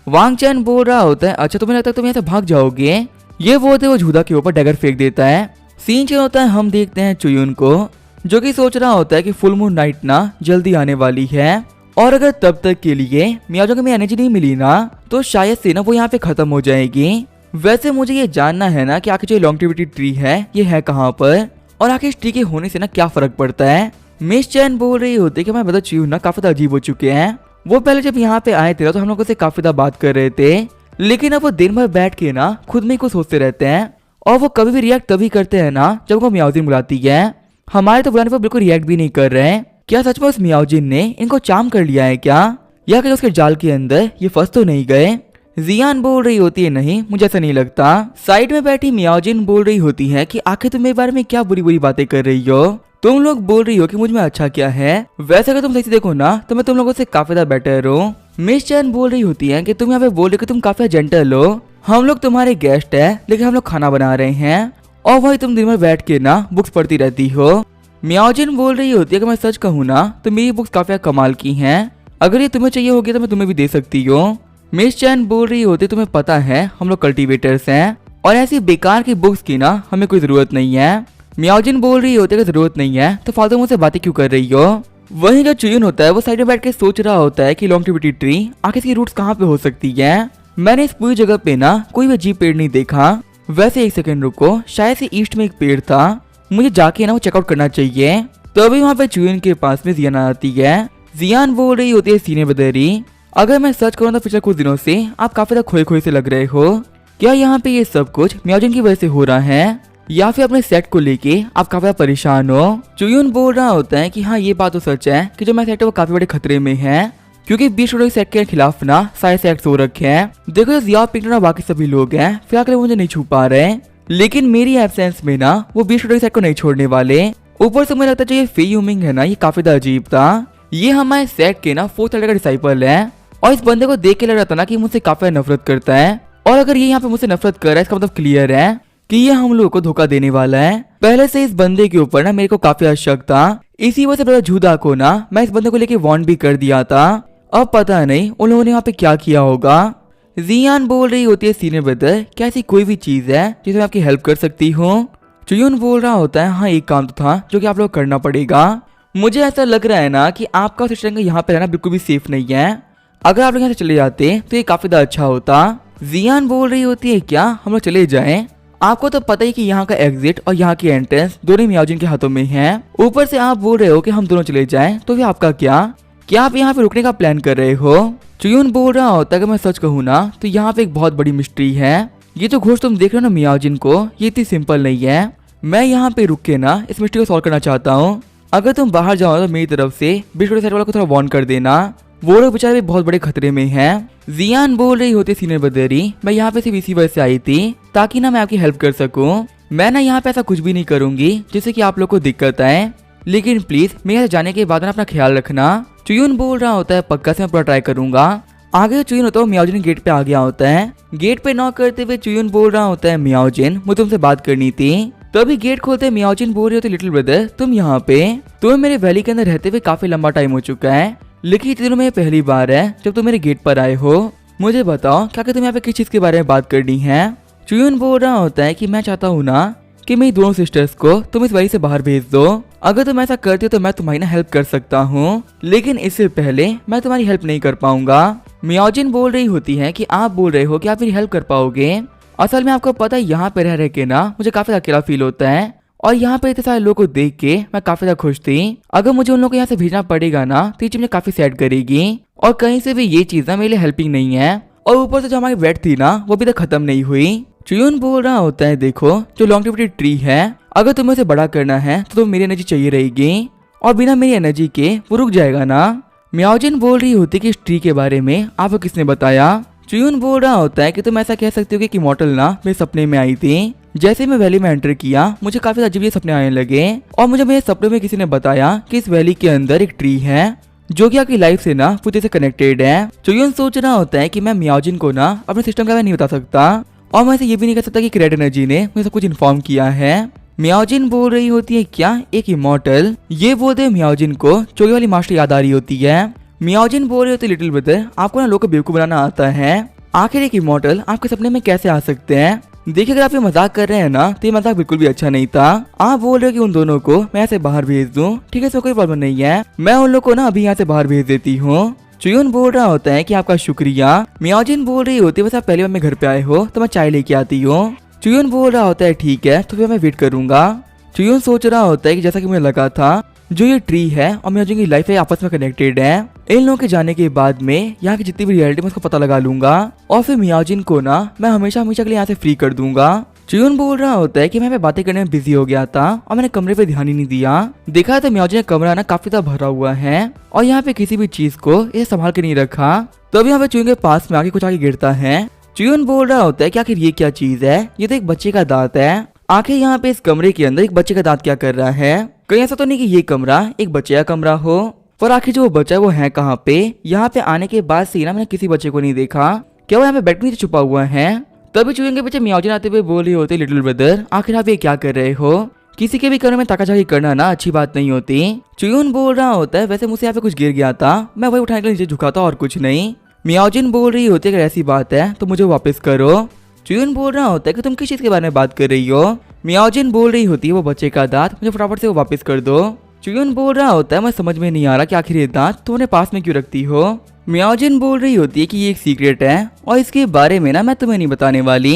वांग चैन बोल रहा होता है अच्छा तुम्हें लगता है तुम यहाँ से भाग जाओगे। ये बोलते हुए जूदा के ऊपर डैगर फेंक देता है। सीन चेंज होता है, हम देखते हैं चुयुन को जो कि सोच रहा होता है कि फुल मून नाइट ना जल्दी आने वाली है और अगर तब तक के लिए मियाओ में एनर्जी नहीं मिली ना तो शायद से ना वो यहाँ पे खत्म हो जाएगी। वैसे मुझे ये जानना है ना कि आखिर जो लॉन्गेविटी ट्री है ये है कहाँ पर और आखिर इस ट्री के होने से ना क्या फर्क पड़ता है। मिस चैन बोल रही होती है कि मैं बता चुयुन ना काफी अजीब हो चुके हैं। वो पहले जब यहाँ पे आए थे तो हम लोगों से काफी ज्यादा बात कर रहे थे, लेकिन अब वो दिन भर बैठ के ना खुद में ही कुछ सोचते रहते हैं और वो कभी भी रिएक्ट तभी करते हैं ना जब वो मियाओजिन बुलाती है। हमारे तो बुलाने पर बिल्कुल रिएक्ट भी नहीं कर रहे हैं। क्या सच में उस मियाओजिन ने इनको चार्म कर लिया है क्या, या कि उसके जाल के अंदर ये फंस तो नहीं गए। जियान बोल रही होती है नहीं मुझे ऐसा नहीं लगता। साइड में बैठी मियाओजिन बोल रही होती है कि आखिर तुम मेरे बारे में क्या बुरी बुरी बातें कर रही हो। तुम लोग बोल रही हो कि मुझ में अच्छा क्या है, वैसे अगर तुम सही से देखो ना तो मैं तुम लोगों से काफी ज्यादा बेटर हूँ। मिस चैन बोल रही होती है कि तुम यहाँ पे बोल रहे हो कि तुम काफी जेंटल हो, हम लोग तुम्हारे गेस्ट है लेकिन हम लोग खाना बना रहे हैं और वही तुम दिन भर बैठ के ना बुक्स पढ़ती रहती हो। मियाओजिन बोल रही होती है कि मैं सच कहूँ ना तो मेरी बुक्स काफी कमाल की हैं, अगर ये तुम्हें चाहिए होगी तो मैं तुम्हें भी दे सकती हूँ। मिस चैन बोल रही होती तुम्हें पता है हम लोग कल्टीवेटर्स हैं और ऐसी बेकार की बुक्स की ना हमें कोई जरूरत नहीं है। मियाओजिन बोल रही होती है कि जरूरत नहीं है तो फालतू मुझसे बातें क्यों कर रही हो। वहीं जो चुयुन होता है वो साइड में बैठ के सोच रहा होता है कि लॉन्गेविटी ट्री आखिर इसकी रूट्स कहाँ पे हो सकती है। मैंने इस पूरी जगह पे ना कोई भी अजीब पेड़ नहीं देखा। वैसे एक सेकंड रुको, शायद से ईस्ट में एक पेड़ था, मुझे जाके ना वो चेकआउट करना चाहिए। तभी वहाँ पे चुयुन के पास में जियान आती है। जियान बोल रही होती है सीने बदरी, अगर मैं सर्च करूँ तो पिछले कुछ दिनों से आप काफी ज्यादा खोए खोए से लग रहे हो। क्या यहाँ पे ये सब कुछ मियाओजिन की वजह से हो रहा है या फिर अपने सेट को लेके आप काफी परेशान हो। चुयुन बोल रहा होता है कि हाँ ये बात तो सच है कि जो मैं सेट है वो काफी बड़े खतरे में है, क्योंकि 20 के सेट के खिलाफ ना सारे सेट्स हो रखे हैं। देखो जो जिया पिंक ना बाकी सभी लोग हैं फिलहाल के मुझे नहीं छू पा रहे, लेकिन मेरी एब्सेंस में ना वो 20 सेट को नहीं छोड़ने वाले। ऊपर से मुझे लगता है जो ये फे यूमिंग है ना ये काफी ज्यादा अजीब था। ये हमारे सेट के ना 4th का डिसाइपल है और इस बंदे को देख के लग रहा था ना कि मुझसे काफी नफरत करता है, और अगर ये यहाँ पे मुझसे नफरत कर रहा है इसका मतलब क्लियर है कि ये हम लोगों को धोखा देने वाला है। पहले से इस बंदे के ऊपर ना मेरे को काफी शक था, इसी वजह से ब्रदर जूदा को ना मैं इस बंदे को लेके वार्न भी कर दिया था। अब पता नहीं उन लोगों ने यहाँ पे क्या किया होगा। जियान बोल रही होती है सीनियर ब्रदर क्या ऐसी कोई भी चीज है जिसमें आपकी हेल्प कर सकती हूँ। चुयुन बोल रहा होता है हाँ एक काम तो था जो कि आप लोग करना पड़ेगा। मुझे ऐसा लग रहा है ना कि आपका सिस्टम यहाँ पे रहना बिल्कुल भी सेफ नहीं है, अगर आप लोग यहाँ से चले जाते तो ये काफी ज्यादा अच्छा होता। जियान बोल रही होती है क्या हम लोग चले जाएं? आपको तो पता ही कि यहाँ का एग्जिट और यहाँ की एंट्रेंस दोनों मियाओजिन के हाथों में है, ऊपर से आप बोल रहे हो कि हम दोनों चले जाएं तो फिर आपका क्या आप यहाँ पे रुकने का प्लान कर रहे हो। चुयुन बोल रहा होता है कि मैं सच कहूँ ना तो यहाँ पे एक बहुत बड़ी मिस्ट्री है। ये जो घोष तुम देख रहे हो ना मियाओजिन को ये इतनी सिंपल नहीं है। मैं यहाँ पे रुक के ना इस मिस्ट्री को सॉल्व करना चाहता हूँ। अगर तुम बाहर जाओ तो मेरी तरफ से बिस्कुट सेट वाला को थोड़ा वार्न कर देना, वो लोग बेचारे भी बहुत बड़े खतरे में हैं। जियान बोल रही होती सीनियर बदरी मैं यहाँ पे सिर्फ इसी वजह से आई थी ताकि ना मैं आपकी हेल्प कर सकूं। मैं ना यहाँ पे ऐसा कुछ भी नहीं करूंगी जिससे कि आप लोग को दिक्कत आए, लेकिन प्लीज मेरे यहाँ जाने के बाद ना अपना ख्याल रखना। चुयुन बोल रहा होता है पक्का से मैं पूरा ट्राई करूंगा। आगे चुयुन होता है मियाओजिन गेट पे आ गया होता है। गेट पे नॉक करते हुए चुयुन बोल रहा होता है मियाओजिन मुझे तुमसे बात करनी थी। तभी गेट खोलते मियाओजिन बोल रही होती लिटिल ब्रदर तुम यहाँ पे, तुम्हें मेरे वैली के अंदर रहते हुए काफी लंबा टाइम हो चुका है, लेकिन इतने दिनों में पहली बार है जब तुम मेरे गेट पर आए हो। मुझे बताओ क्या तुम यहाँ पे किस चीज के बारे में बात करनी है। चुयुन बोल रहा होता है कि मैं चाहता हूँ ना कि मेरी दोनों सिस्टर्स को तुम इस वैली से बाहर भेज दो। अगर तुम ऐसा करते हो तो मैं तुम्हारी ना हेल्प कर सकता हूँ, लेकिन इससे पहले मैं तुम्हारी हेल्प नहीं कर पाऊंगा। मियाओजिन बोल रही होती है कि आप बोल रहे हो कि आप मेरी हेल्प कर पाओगे। असल में आपको पता है यहाँ पे रह के ना मुझे काफी अकेला फील होता है, और यहाँ पे इतने सारे लोगों को देख के मैं काफी ज्यादा खुश थी। अगर मुझे उन लोगों को यहाँ से भेजना पड़ेगा ना तो ये चीज मुझे काफी सैड करेगी, और कहीं से भी ये चीज ना मेरे लिए हेल्पिंग नहीं है। और ऊपर से जो हमारी वेट थी ना वो अभी तक खत्म नहीं हुई। चुयून बोल रहा होता है देखो जो लॉन्गेविटी ट्री है अगर तुम्हें उसे बड़ा करना है तो तुम्हें मेरी एनर्जी चाहिए रहेगी और बिना मेरी एनर्जी के वो रुक जाएगा ना। म्याओजिन बोल रही होती कि इस ट्री के बारे में आपको किसने बताया। चुयून बोल रहा होता है कि तुम ऐसा कह सकते हो कि इमॉर्टल ना मेरे सपने में आई थी। जैसे मैं वैली में एंटर किया मुझे काफी अजीब सपने आने लगे और मुझे मेरे सपने में किसी ने बताया कि इस वैली के अंदर एक ट्री है जो कि आपकी लाइफ से ना पूरे से कनेक्टेड है। चुयून सोच रहा होता है कि मैं म्याओजिन को ना अपने सिस्टम के बारे में नहीं बता सकता और मैं ये भी नहीं कह सकता कि रेड एनर्जी ने मुझे सब कुछ इन्फॉर्म किया है। म्याओजिन बोल रही होती है क्या एक इमॉर्टल, ये बोलते हैं म्याओजिन को चोरी वाली मास्टर याद आ रही होती है। म्याओजिन बोल रही होती लिटिल ब्रदर आपको ना लोग को बेवकूफ बनाना आता है, आखिर एक इमॉर्टल आपके सपने में कैसे आ सकते हैं। देखिए अगर आप ये मजाक कर रहे हैं ना तो ये मजाक बिल्कुल भी अच्छा नहीं था। आप बोल रहे हो कि उन दोनों को मैं यहाँ से बाहर भेज दूं, ठीक है इसमें कोई प्रॉब्लम नहीं है, मैं उन लोग को ना अभी यहाँ से बाहर भेज देती हूँ। चुयून बोल रहा होता है कि आपका शुक्रिया। म्याओजिन बोल रही होती है बस आप पहली बार मेरे घर पे आए हो तो मैं चाय लेके आती हूँ। चुयून बोल रहा होता है ठीक है तो फिर मैं वेट करूंगा। चुयून सोच रहा होता है कि जैसा कि मुझे लगा था जो ये ट्री है और म्याओजिन की लाइफ है आपस में कनेक्टेड है। इन लोगों के जाने के बाद में यहाँ की जितनी भी रियलिटी मैं उसको पता लगा लूंगा और फिर म्याओजिन को ना मैं हमेशा हमेशा के लिए यहाँ से फ्री कर दूंगा। चुयून बोल रहा होता है कि मैं बातें करने में बिजी हो गया था और मैंने कमरे पे ध्यान ही नहीं दिया। देखा तो म्याओजिन का कमरा ना काफी ज्यादा भरा हुआ है और यहाँ पे किसी भी चीज को ये संभाल के नहीं रखा। तो अभी यहाँ पे चुयून के पास में आके कुछ आगे गिरता है। चुयून बोल रहा होता है कि आखिर ये क्या चीज है, ये तो एक बच्चे का दांत है, आखिर यहाँ पे इस कमरे के अंदर एक बच्चे का दांत क्या कर रहा है। कहीं ऐसा तो नहीं कि ये कमरा एक बच्चे का कमरा हो, पर आखिर जो बच्चा है वो है कहाँ पे। यहाँ पे आने के बाद से ना मैंने किसी बच्चे को नहीं देखा, क्या वो यहाँ पे बेड में छुपा हुआ है। तभी चुयून के पीछे म्याओजिन आते हुए बोल रही होती लिटिल ब्रदर आखिर आप ये क्या कर रहे हो, किसी के भी कमरे में ताकाझाकी करना ना अच्छी बात नहीं होती। चुयून बोल रहा होता है वैसे मुझसे यहाँ पे कुछ गिर गया था, मैं वही उठाने के लिए नीचे झुका था और कुछ नहीं। म्याओजिन बोल रही होती है अगर ऐसी बात है तो मुझे वापस करो। चुयून बोल रहा होता है कि तुम किस चीज के बारे में बात कर रही हो। म्याओजिन बोल रही होती है वो बच्चे का दांत मुझे फटाफट से वो वापस कर दो। चुयून बोल रहा होता है मैं समझ में नहीं आ रहा कि आखिर ये दांत तुमने पास में क्यों रखती हो। म्याओजिन बोल रही होती है कि ये एक सीक्रेट है और इसके बारे में ना मैं तुम्हें नहीं बताने वाली।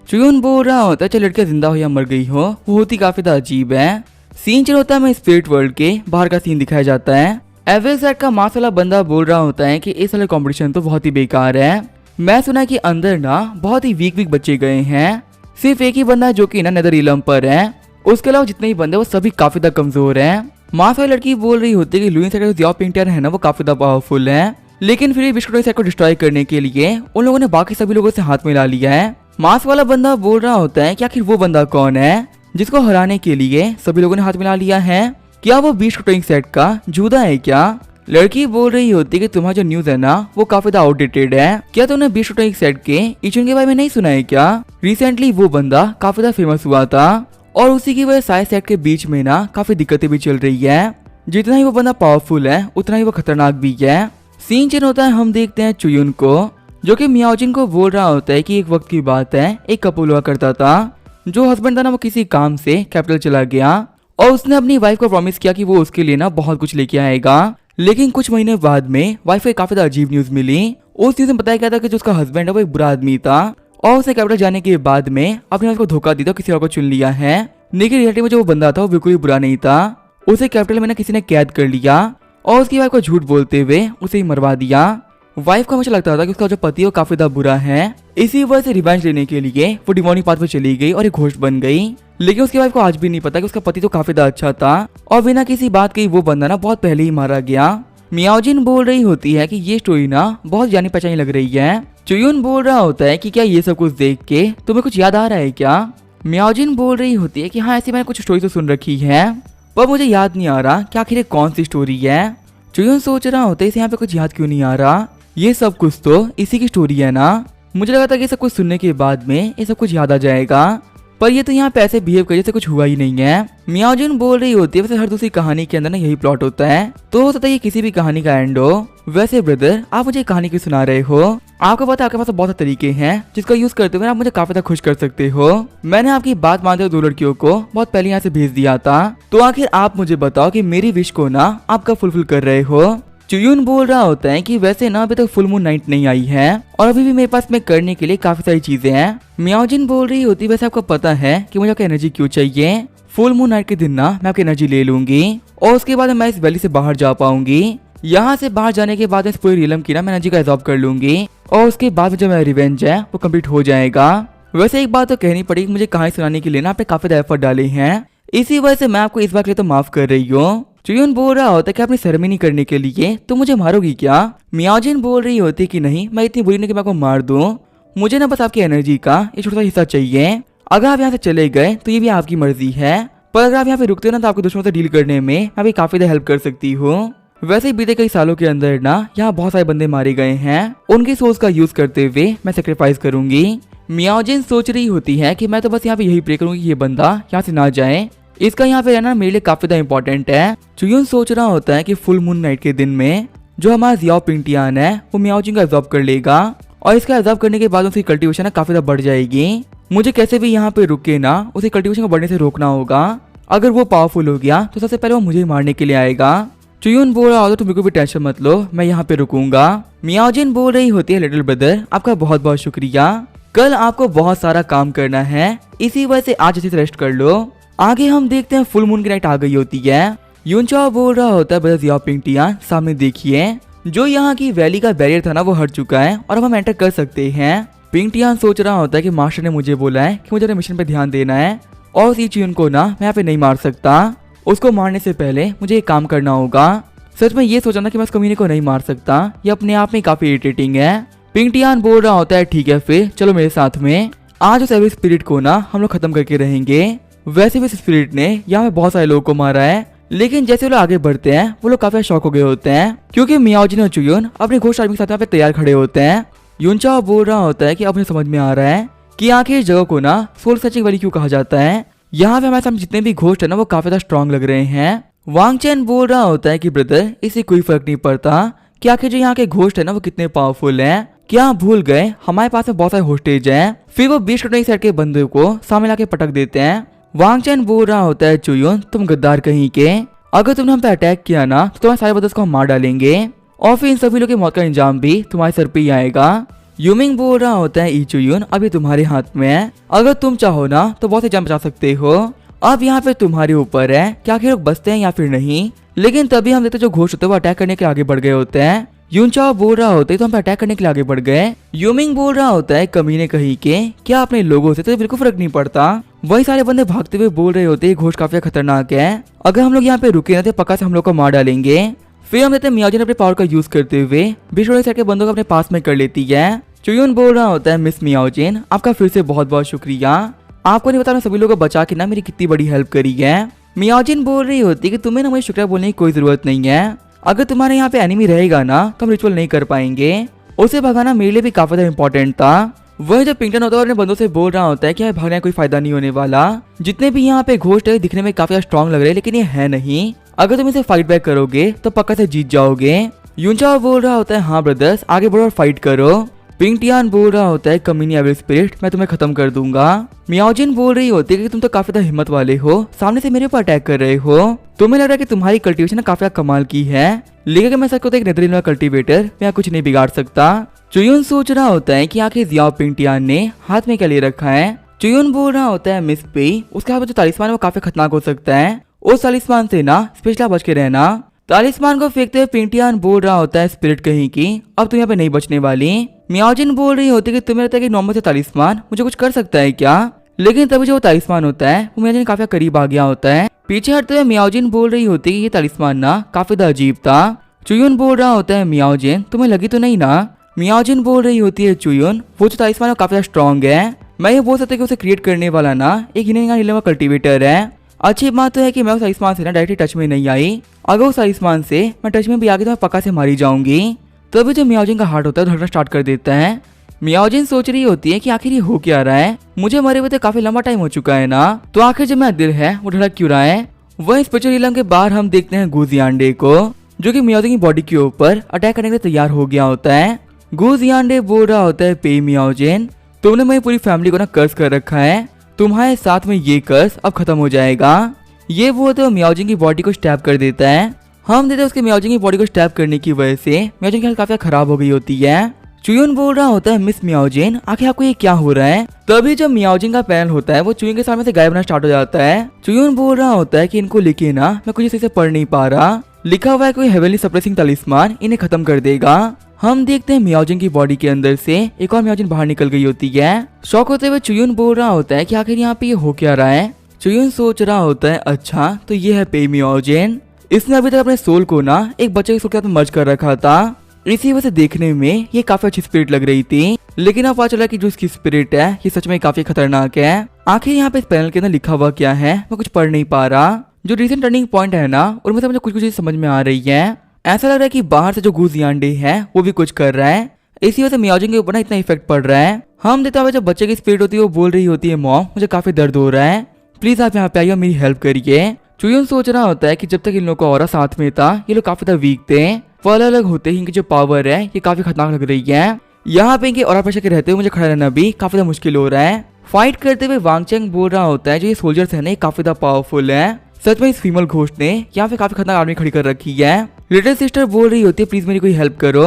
चुयून बोल रहा होता है चाहे लड़कियां जिंदा हो या मर गई हो वो होती काफी अजीब है। सीन चल होता है मैं स्पिरिट वर्ल्ड के बाहर का सीन दिखाया जाता है। एवरेज सेट का मास वाला बंदा बोल रहा होता है कि इस वाले कंपटीशन तो बहुत ही बेकार है, मैं सुना कि अंदर ना बहुत ही वीक बच्चे गए हैं, सिर्फ एक ही बंदा है जो कि ना नेदर इलम पर है, उसके अलावा जितने भी बंदे वो सभी काफी ज्यादा कमजोर हैं। मास वाली लड़की बोल रही होती है कि लुइन सेट जो पिंटर है ना वो काफी ज्यादा पावरफुल है, लेकिन फिर बिस्कुट सेट को डिस्ट्रॉय करने के लिए उन लोगों ने बाकी सभी लोगों से हाथ मिला लिया है। मास वाला बंदा बोल रहा होता है कि आखिर वो बंदा कौन है जिसको हराने के लिए सभी लोगों ने हाथ मिला लिया है, क्या वो बीस्ट सेट का जुदा है क्या। लड़की बोल रही होती है कि तुम्हारा जो न्यूज है ना वो काफी ज्यादा आउटडेटेड है, क्या तुमने बीस्ट सेट के इचुन के बारे में नहीं सुना है क्या। रिसेंटली वो बंदा काफी ज्यादा फेमस हुआ था और उसी की वजह सारे सेट के बीच में ना काफी दिक्कतें भी चल रही है, जितना ही वो बंदा पावरफुल है उतना ही वो खतरनाक भी है। सीन चेंज होता है, हम देखते हैं चुयून को जो कि म्याओजिन को बोल रहा होता है कि एक वक्त की बात है एक कपल हुआ करता था, जो हस्बैंड था ना वो किसी काम से कैपिटल चला गया और उसने अपनी वाइफ को प्रॉमिस किया कि वो उसके लिए ना बहुत कुछ लेके आएगा, लेकिन कुछ महीने बाद में वाइफ को काफी अजीब न्यूज मिली। उस न्यूज में बताया गया था कि जो उसका हस्बैंड है वो एक बुरा आदमी था और उसे कैपिटल जाने के बाद में अपने वाइफ को धोखा दिया, किसी और को चुन लिया है, लेकिन रियलिटी में जो वो बंदा था वो बिल्कुल भी बुरा नहीं था, उसे कैपिटल में ना किसी ने कैद कर लिया और उसकी वाइफ को झूठ बोलते हुए उसे ही मरवा दिया। वाइफ को हमेशा लगता था कि उसका जो पति है वो काफी ज्यादा बुरा है, इसी वजह से रिवेंज लेने के लिए वो डिमोनिक पाथ पे चली गई और एक घोस्ट बन गई, लेकिन उसकी वाइफ को आज भी नहीं पता कि उसका पति तो काफी ज्यादा अच्छा था और बिना किसी बात के वो बंदा ना बहुत पहले ही मारा गया। म्याओजिन बोल रही होती है कि ये स्टोरी ना बहुत जानी पहचानी लग रही है। चुयून बोल रहा होता है कि क्या ये सब कुछ देख के तुम्हें कुछ याद आ रहा है क्या। म्याओजिन बोल रही होती है कि हाँ ऐसी मैंने कुछ स्टोरी तो सुन रखी है पर मुझे याद नहीं आ रहा कि आखिर कौन सी स्टोरी है। चुयून सोच रहा होता है इसे यहाँ पे कुछ याद क्यों नहीं आ रहा, ये सब कुछ तो इसी की स्टोरी है ना। मुझे लगा था कि ये सब कुछ सुनने के बाद में ये सब कुछ याद आ जाएगा, पर ये तो यहाँ पे ऐसे बिहेव कर जैसे कुछ हुआ ही नहीं है। म्याओजिन बोल रही होती है वैसे हर दूसरी कहानी के अंदर ना यही प्लॉट होता है, तो हो सकता है ये किसी भी कहानी का एंड हो। वैसे ब्रदर आप मुझे कहानी क्यों सुना रहे हो, आपको पता है आपके पास बहुत सारे तरीके हैं जिसका यूज करते हुए आप मुझे काफी ज्यादा खुश कर सकते हो। मैंने आपकी बात मानते हुए दो लड़कियों को बहुत पहले यहाँ से भेज दिया था, तो आखिर आप मुझे बताओ कि मेरी विश को ना आप कब फुलफिल कर रहे हो। चुयून बोल रहा होता है कि वैसे ना अभी तक फुल मून नाइट नहीं आई है और अभी भी मेरे पास में करने के लिए काफी सारी चीजें हैं। म्याओजिन बोल रही होती वैसे आपको पता है कि मुझे आपकी एनर्जी क्यों चाहिए, फुल मून नाइट के दिन ना मैं आपकी एनर्जी ले लूंगी और उसके बाद मैं इस वैली से बाहर जा पाऊंगी। यहाँ से बाहर जाने के बाद इस पूरी रियलम की ना मैं एनर्जी का एब्जॉर्ब कर लूंगी और उसके बाद में जो मेरा रिवेंज है वो कंप्लीट हो जाएगा। वैसे एक बात तो कहनी पड़ेगी, मुझे कहानी सुनाने के लिए ना आपने काफी ज्यादा एफर्ट डाले हैं, इसी वजह से मैं आपको इस बार के लिए तो माफ कर रही हूँ। चुयुन बोल रहा होता है कि अपनी सेरेमनी करने के लिए तुम मुझे मारोगी क्या? मियाओजिन बोल रही होती कि नहीं, मैं इतनी बुरी नहीं कि मैं आपको मार दूं, मुझे ना बस आपकी एनर्जी का एक छोटा सा हिस्सा चाहिए। अगर आप यहाँ से चले गए तो ये भी आपकी मर्जी है, पर अगर आप यहाँ पे रुकते हो ना तो आपके दुश्मनों से डील करने में मैं भी काफी हेल्प कर सकती हूँ। वैसे ही बीते कई सालों के अंदर ना यहाँ बहुत सारे बंदे मारे गए हैं, उनकी सोच का यूज करते हुए मैं सेक्रीफाइस करूंगी। मियाओजिन सोच रही होती है कि मैं तो बस यहाँ पे यही प्रे करूंगी कि ये बंदा यहाँ से ना जाए, इसका यहाँ पे रहना मेरे लिए काफी ज्यादा इंपॉर्टेंट है। चुयुन सोच रहा होता है कि फुल मून नाइट के दिन में जो हमारा जियाओ पिंगटियान है वो मियाओजिन का एब्जॉर्ब कर लेगा, और इसका एब्जॉर्ब करने के बाद उसकी कल्टीवेशन काफी ज्यादा बढ़ जाएगी। मुझे कैसे भी यहाँ पे रुक के ना उसे कल्टीवेशन को बढ़ने से रोकना होगा। अगर वो पावरफुल हो गया तो सबसे पहले वो मुझे मारने के लिए आएगा। चुयुन बोल रहा होता तुम बिल्कुल भी टेंशन मत लो, मैं यहाँ पे रुकूंगा। मियाओजिन बोल रही होती है लिटिल ब्रदर आपका बहुत बहुत शुक्रिया, कल आपको बहुत सारा काम करना है, इसी वजह से आज अच्छे से रेस्ट कर लो। आगे हम देखते हैं फुल मून की नाइट आ गई होती है। यूनचाओ बोल रहा होता है ब्रदर जियाओ पिंगटियान सामने देखिए, जो यहाँ की वैली का बैरियर था ना वो हट चुका है और अब हम एंटर कर सकते हैं। पिंगटियान सोच रहा होता है कि मास्टर ने मुझे बोला है कि मुझे अपने मिशन पे ध्यान देना है, और उस चुयुन को ना मैं यहाँ पे नहीं मार सकता, उसको मारने से पहले मुझे एक काम करना होगा। सच में ये सोचा ना कि मैं उस कमीने को नहीं मार सकता, ये अपने आप में काफी इरिटेटिंग है। पिंगटियान बोल रहा होता है ठीक है फिर चलो मेरे साथ में, आज उस एविल स्पिरिट को ना हम लोग खत्म करके रहेंगे। वैसे भी स्पिरिट ने यहाँ पे बहुत सारे लोगों को मारा है, लेकिन जैसे वो लोग आगे बढ़ते हैं वो लोग काफी शौक हो गए होते हैं, क्योंकि मियाओजिन और चुयुन अपने घोस्ट आर्मी के साथ यहाँ पे तैयार खड़े होते हैं। यूनचाओ बोल रहा होता है कि अब मुझे समझ में आ रहा है कि आखिर इस जगह को ना सोल सर्चिंग वैली क्यों कहा जाता है। यहाँ पे हमारे सामने जितने भी घोस्ट है ना वो काफी ज्यादा स्ट्रॉन्ग लग रहे हैं। वांग चैन बोल रहा होता है कि ब्रदर इससे कोई फर्क नहीं पड़ता कि आखिर जो यहाँ के घोस्ट है ना वो कितने पावरफुल हैं। क्या आप भूल गए हमारे पास में बहुत सारे होस्टेज हैं। फिर वो 20 कटोरी साइड के बंदे को सामने लाके पटक देते हैं। वांग चैन बोल रहा होता है चुयुन तुम गद्दार कहीं के, अगर तुमने हम पे अटैक किया ना तो तुम्हारे सारे ब्रदर्स को हम मार डालेंगे, और फिर इन सभी लोगों की मौत का इंजाम भी तुम्हारे सर पे ही आएगा। यूमिंग बोल रहा होता है ई चुयुन अभी तुम्हारे हाथ में है, अगर तुम चाहो ना तो बहुत ही जान बचा सकते हो, अब यहाँ पे तुम्हारे ऊपर है कि आखिर लोग बचते हैं या फिर नहीं। लेकिन तभी हम देखते जो घोस्ट होते हैं वो अटैक करने के आगे बढ़ गए होते हैं। यूनचाओ बोल रहा होता है तो हम पे अटैक करने के लिए आगे बढ़ गए। यूमिंग बोल रहा होता है कमीने कहीं के क्या अपने लोगों से तो बिल्कुल फर्क नहीं पड़ता। वही सारे बंदे भागते हुए बोल रहे होते हैं घोस्ट काफी खतरनाक है, अगर हम लोग यहाँ पे रुके ना तो पक्का से हम लोग को मार डालेंगे। फिर हम देखते हैं मियाओजिन अपने पावर का यूज करते हुए बीच साइड के बंदों को अपने पास में कर लेती है। चुयुन बोल रहा होता है मिस मियाओजिन आपका फिर से बहुत बहुत शुक्रिया, आपको नहीं पता मैं सभी लोगों को बचा के ना मेरी कितनी बड़ी हेल्प करी है। मियाओजिन बोल रही होती है कि तुम्हें ना मुझे शुक्रिया बोलने की कोई जरूरत नहीं है, अगर तुम्हारे यहाँ पे एनिमी रहेगा ना तो हम रिचुअल नहीं कर पाएंगे, उसे भगाना मेरे लिए भी काफी ज्यादा इंपॉर्टेंट था। वही जब पिंगटन होता है अपने बंदों से बोल रहा होता है कि भागने का कोई फायदा नहीं होने वाला, जितने भी यहाँ पे घोस्ट है दिखने में काफी स्ट्रॉन्ग लग रहे हैं लेकिन ये है नहीं, अगर तुम इसे फाइट बैक करोगे तो पक्का से जीत जाओगे। यूनचाओ बोल रहा होता है हाँ ब्रदर्स आगे बढ़ो और फाइट करो। पिंगटियान बोल रहा होता है कमीनी एविल स्पिरिट मैं तुम्हें खत्म कर दूंगा। मियाओजिन बोल रही होती है कि तुम तो काफी ज्यादा हिम्मत वाले हो, सामने से मेरे ऊपर अटैक कर रहे हो, तुम्हें लग रहा है कि तुम्हारी कल्टीवेशन काफी कमाल की है, लेकिन मैं सच को एक नेदरलैंड का कल्टीवेटर मैं कुछ नहीं बिगाड़ सकता। चुयुन सोच रहा होता है कि आखिर जियाओ पिंगटियान ने हाथ में क्या ले रखा है। चुयुन बोल रहा होता है मिस पे उसके हाथ में जो तालिस्मान है वो काफी खतरनाक हो सकता है, उस तालिस्मान से ना स्पेशल बच के रहना। तालिस्मान को फेंकते हुए पिंगटियान बोल रहा होता है स्पिरिट कहीं की अब तुम यहाँ पे नहीं बचने वाली। मियाओजिन बोल रही होती है कि तुम्हें लगता है कि नॉर्मल से तालिस्मान मुझे कुछ कर सकता है क्या, लेकिन तभी जो तालिस्मान होता है वो मियाओजिन काफी करीब आ गया होता है। पीछे हटते हुए मियाओजिन बोल रही होती है कि ये तालिस्मान ना काफी ज्यादा अजीब था। चुयुन बोल रहा होता है मियाओजिन तुम्हें लगी तो नहीं ना। मियाओजिन बोल रही होती है चुयुन वो जो तालिस्मान है काफी स्ट्रॉन्ग है, मैं ये बोल सकता कि उसे क्रिएट करने वाला ना एक नीले कल्टीवेटर है। अच्छी बात तो है कि मैं उस तालिस्मान से ना डायरेक्टली टच में नहीं आई, अगर उस तालिस्मान से मैं टच में भी आ गई तो मैं पक्का से मारी जाऊंगी। तभी जो मियाओजिन का हार्ट होता है धड़कना स्टार्ट कर देता है। मियाओजिन सोच रही होती है कि आखिर ये हो क्या रहा है, मुझे मरे हुए तो काफी लंबा टाइम हो चुका है ना, तो आखिर जो मेरा दिल है वो धड़क क्यों रहा है। वही स्पिरिचुअल इलम के बाहर हम देखते हैं गुजियांडे को जो कि मियाओजिन की बॉडी के ऊपर अटैक करने के लिए तैयार हो गया होता है। गुजियांडे बोल रहा होता है पे मियाओजिन तुमने मेरी पूरी फैमिली को ना कर्ज कर रखा है, तुम्हारे साथ में ये कर्ज अब खत्म हो जाएगा। ये वो तो मियाओजिन की बॉडी को स्टैब कर देता है। हम देते उसके मियाओजिन की बॉडी को स्टैब करने की वजह से मियाओजिन की हालत काफी खराब हो गई होती है। चुयुन बोल रहा होता है मिस मियाओजिन आखिर आपको ये क्या हो रहा है। तभी जब मियाओजिन का पैनल होता है वो चुयुन के सामने से गायब होना स्टार्ट हो जाता है। चुयुन बोल रहा होता है कि इनको लिखे ना मैं कुछ सही से पढ़ नहीं पा रहा, लिखा हुआ है कोई हेवनली सप्रेसिंग तालिस्मान इन्हें खत्म कर देगा। हम देखते हैं मियाओजिन की बॉडी के अंदर से एक और मियाओजिन बाहर निकल गई होती है। शॉक होते हुए चुयुन बोल रहा होता है कि आखिर यहाँ पे ये हो क्या रहा है। चुयुन सोच रहा होता है अच्छा तो ये है पे मियाओजिन, इसने अभी तक अपने सोल को ना एक बच्चे के सोल के साथ मर्ज कर रखा था, इसी वजह से देखने में ये काफी अच्छी स्पिरिट लग रही थी। लेकिन अब पता चला कि जो इसकी स्पिरिट है ये सच में काफी खतरनाक है। आखिर यहाँ पे इस पैनल के अंदर लिखा हुआ क्या है मैं कुछ पढ़ नहीं पा रहा। जो रिसेंट टर्निंग पॉइंट है ना उनमें से मुझे कुछ कुछ चीज समझ में आ रही है। ऐसा लग रहा है कि बाहर से जो गूज यांडे है वो भी कुछ कर रहा है, इसी वजह से मियाओजिन के ऊपर ना इतना इफेक्ट पड़ रहा है। हम देखते हुए जब बच्चे की स्पिरिट होती है वो बोल रही होती है मॉम मुझे काफी दर्द हो रहा है, प्लीज आप यहाँ पे आइए मेरी हेल्प करिए। चुयुन सोच रहा होता है कि जब तक इन लोगों का ऑरा साथ में था ये लोग काफी वीक थे, वो अलग अलग होते ही इनकी जो पावर है ये काफी खतरनाक लग रही है। यहाँ पे इनके ऑरा प्रेशर के रहते हुए मुझे खड़ा रहना भी काफी ज्यादा मुश्किल हो रहा है। फाइट करते हुए वांग चेंग बोल रहा होता है जो ये सोल्जर्स है ना काफी ज्यादा पावरफुल है, सच में इस फीमेल घोस्ट ने यहाँ पे काफी खतरनाक आर्मी खड़ी कर रखी है। लिटिल सिस्टर बोल रही होती है प्लीज मेरी कोई हेल्प करो।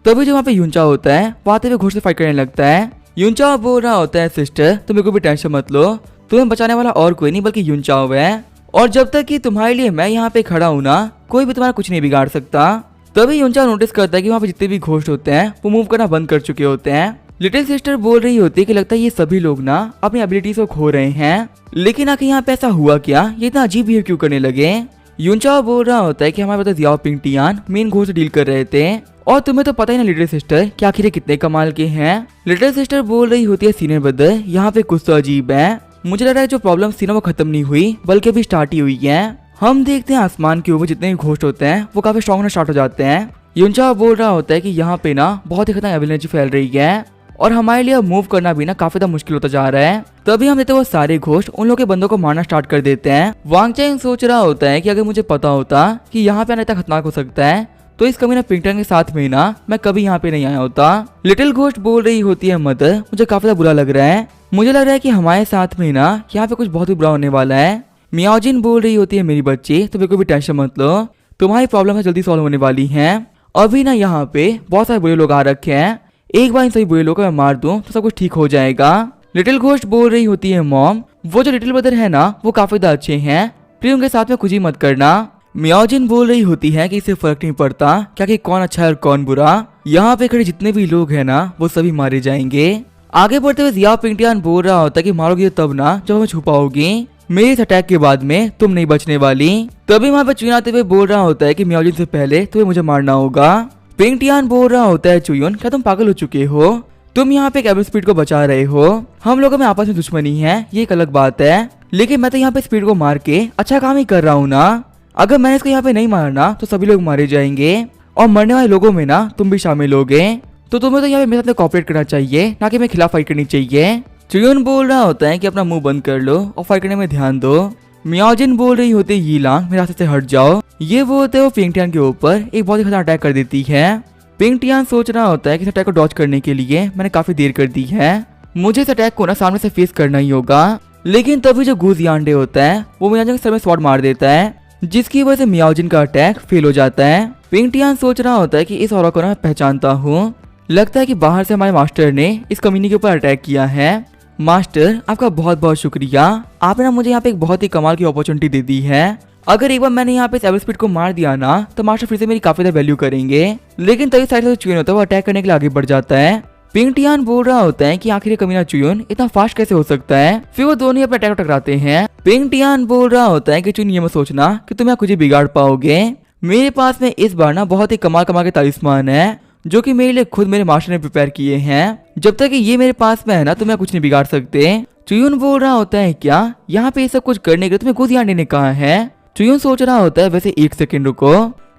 तभी जो वहाँ पे यूंचा होता है वो आते हुए घोस्ट से फाइट करने लगता है। यूंचा बोल रहा होता है सिस्टर तुम मेरे को भी टेंशन मत लो, तुम्हें बचाने वाला और कोई नहीं बल्कि यूंचाओ है, और जब तक कि तुम्हारे लिए मैं यहाँ पे खड़ा हूँ ना कोई भी तुम्हारा कुछ नहीं बिगाड़ सकता। तभी यूंचा नोटिस करता है कि वहाँ पे जितने भी घोस्ट होते हैं वो मूव करना बंद कर चुके होते हैं। लिटिल सिस्टर बोल रही होती है कि लगता है ये सभी लोग ना अपनी एबिलिटीज को खो रहे हैं, लेकिन आखिर यहाँ पे ऐसा हुआ क्या, ये इतना अजीब बिहेव क्यों करने लगे। यूंचा बोल रहा होता है कि हमारे पास जियाओ पिंग टियान मेन घोस्ट से डील कर रहे थे, और तुम्हें तो पता ही ना लिटिल सिस्टर कि आखिर कितने कमाल के हैं। लिटिल सिस्टर बोल रही होती है सीनियर ब्रदर यहाँ पे कुछ तो अजीब है, मुझे लग रहा है जो प्रॉब्लम थी ना वो खत्म नहीं हुई बल्कि अभी स्टार्ट ही हुई है। हम देखते हैं आसमान के ऊपर जितने भी घोस्ट होते हैं वो काफी स्ट्रॉन्ग होना स्टार्ट हो जाते हैं। यूंचा बोल रहा होता है कि यहाँ पे ना बहुत ही खतरनाक एनर्जी फैल रही है और हमारे लिए मूव करना भी ना काफी ज्यादा मुश्किल होता जा रहा है। तभी हम देखते वो सारे घोस्ट उन लोगों के बंदों को मारना स्टार्ट कर देते हैं। वांग चेंग सोच रहा होता है कि अगर मुझे पता होता कि यहाँ पे आना इतना खतरनाक हो सकता है तो इस कमीना पिंगटन के साथ में ना मैं कभी यहाँ पे नहीं आया होता। लिटिल घोस्ट बोल रही होती है मदर मुझे काफी ज्यादा बुरा लग रहा है, मुझे लग रहा है कि हमारे साथ में ना यहाँ पे कुछ बहुत ही बुरा होने वाला है। मियाओजिन बोल रही होती है मेरी बच्ची तो बिल्कुल भी टेंशन मत लो, तुम्हारी प्रॉब्लम है जल्दी सॉल्व होने वाली है। अभी ना यहाँ पे बहुत सारे बुरे लोग आ रखे हैं, एक बार इन सभी बुरे लोगों को मैं मार दूं तो सब कुछ ठीक हो जाएगा। लिटिल घोस्ट बोल रही होती है मॉम वो जो लिटिल ब्रदर है ना वो काफी ज्यादा अच्छे हैं, प्लीज उनके साथ में कुछ ही मत करना। मियाओजिन बोल रही होती है कि इससे फर्क नहीं पड़ता क्या कि कौन अच्छा है और कौन बुरा, यहाँ पे खड़े जितने भी लोग हैं ना वो सभी मारे जाएंगे। आगे बढ़ते हुए जियाओ पिंग टियान बोल रहा होता है कि मारोगे तब ना जब हमें छुपाओगी, मेरे इस अटैक के बाद में तुम नहीं बचने वाली। तभी वहाँ पे चुयुन आते हुए बोल रहा होता है कि मियाओजिन से पहले तुम्हें मुझे मारना होगा। पिंग टियान बोल रहा होता है चुयुन क्या तुम पागल हो चुके हो, तुम यहाँ पे कैबल स्पीड को बचा रहे हो, हम लोगों में आपस में दुश्मनी है ये एक अलग बात है, लेकिन मैं तो यहाँ पे स्पीड को मार के अच्छा काम ही कर रहा हूँ ना, अगर मैंने इसको यहाँ पे नहीं मारना तो सभी लोग मारे जाएंगे और मरने वाले लोगों में ना तुम भी शामिल होगे, तो तुम्हें तो यहाँ पे मेरे साथ कोऑपरेट करना चाहिए ना कि मेरे खिलाफ फाइट करनी चाहिए। चुयुन बोल रहा होता है कि अपना मुंह बंद कर लो और फाइट करने में ध्यान दो। मियाओजिन बोल रही होती है यीलांग मेरे रास्ते से हट जाओ, ये वो होते हैं वो पिंग टियान के ऊपर एक बहुत ही खतरनाक अटैक कर देती है। पिंग टियान सोच रहा होता है कि इस अटैक को डॉज करने के लिए मैंने काफी देर कर दी है, मुझे इस अटैक को ना सामने से फेस करना ही होगा, लेकिन तभी जो गूज यांडे होता है वो मियाओजिन के सर में स्वॉर्ड मार देता है जिसकी वजह से मियाओजिन का अटैक फेल हो जाता है। पिंग टियान सोच रहा होता है कि इस ऑरा को ना मैं पहचानता हूँ, लगता है कि बाहर से हमारे मास्टर ने इस कमीनी के ऊपर अटैक किया है। मास्टर आपका बहुत बहुत शुक्रिया, आपने ना मुझे यहाँ पे एक बहुत ही कमाल की अपॉर्चुनिटी दे दी है, अगर एक बार मैंने यहाँ पे एबल स्पीड को मार दिया ना तो मास्टर फिर से मेरी काफी ज्यादा वैल्यू करेंगे, लेकिन तभी साइड से चुयुन होता है वो अटैक करने के लिए आगे बढ़ जाता है। पिंग टियान बोल रहा होता है कि आखिर कमीना चुयुन इतना फास्ट कैसे हो सकता है, फिर वो दोनों अपने अटैक टकराते हैं। पिंग टियान बोल रहा होता है कि चुयुन ये मत सोचना कि तुम यहाँ कुछ बिगाड़ पाओगे, मेरे पास में इस बार ना बहुत ही कमाल कमाल के तालिस्मान है जो कि मेरे लिए खुद मेरे मास्टर ने प्रिपेयर किए हैं, जब तक कि ये मेरे पास में है ना तो मैं कुछ नहीं बिगाड़ सकते। चुयुन बोल रहा होता है क्या यहाँ पे ये सब कुछ करने के लिए तुम्हें गूज यांडे ने कहा है। चुयुन सोच रहा होता है वैसे एक सेकंड रुको,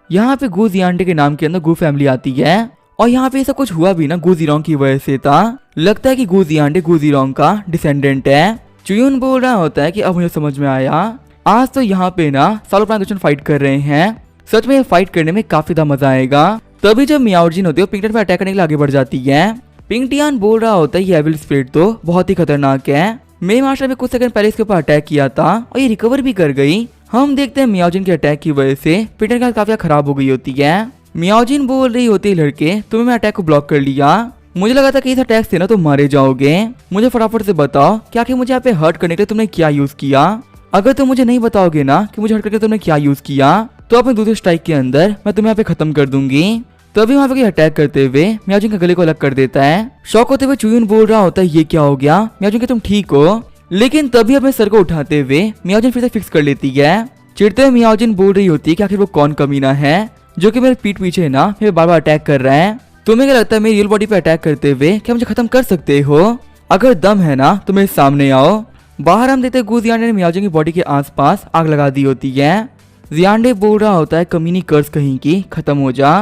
यहाँ पे गूज यांडे के नाम के अंदर गू फैमिली आती है और यहाँ पे सब कुछ हुआ भी ना गूजीरोंग की वजह से था, लगता है कि गूजी यांडे गूजीरोंग का डिसेंडेंट है। चुयुन बोल रहा होता है कि अब मुझे समझ में आया, आज तो यहाँ पे ना सालों पुराने दुश्मन फाइट कर रहे हैं, सच में ये फाइट करने में काफी ज्यादा मजा आएगा। तभी जब मियाओजिन होती है पिंग टियान पे अटैक करने के लिए आगे बढ़ जाती है। पिंग टियान बोल रहा होता है ये एविल स्पिरिट तो बहुत ही खतरनाक है, मेरे मास्टर ने कुछ सेकंड पहले इसके ऊपर अटैक किया था और ये रिकवर भी कर गई। हम देखते हैं मियाओजिन के अटैक की वजह से पिंग टियान काफी खराब हो गई होती है। मियाओजिन बोल रही होती है लड़के तुम्हें मैं अटैक को ब्लॉक कर लिया, मुझे लगा था कि इस अटैक से ना तुम मारे जाओगे, मुझे फटाफट से बताओ क्या कि मुझे यहाँ पे हर्ट करने के लिए तुमने क्या यूज किया, अगर तुम मुझे नहीं बताओगे ना कि मुझे हर्ट करके तुमने क्या यूज किया तो अपने दूसरे स्ट्राइक के अंदर मैं तुम्हें यहाँ पे खत्म कर दूंगी। तभी वहाँ पे अटैक करते हुए मियाओजिन के गले को अलग कर देता है। शॉक होते हुए चुयून बोल रहा होता है ये क्या हो गया मियाओजिन के तुम ठीक हो, लेकिन तभी अपने सर को उठाते हुए मियाओजिन फिर से फिक्स कर लेती है। चिढ़ते हुए मियाओजिन बोल रही होती है कि आखिर वो कौन कमीना है जो कि मेरे पीठ पीछे ना मेरे बार बार अटैक कर रहा है। तुम्हें क्या लगता है मेरी रियल बॉडी पे अटैक करते हुए क्या मुझे खत्म कर सकते हो? अगर दम है ना तो मेरे सामने आओ। बाहर हम देखते गू जियांडे ने मियाओजिन की बॉडी के आसपास आग लगा दी होती है। जियांडे बोल रहा होता है कमीनी कर्स कहीं की खत्म हो जा,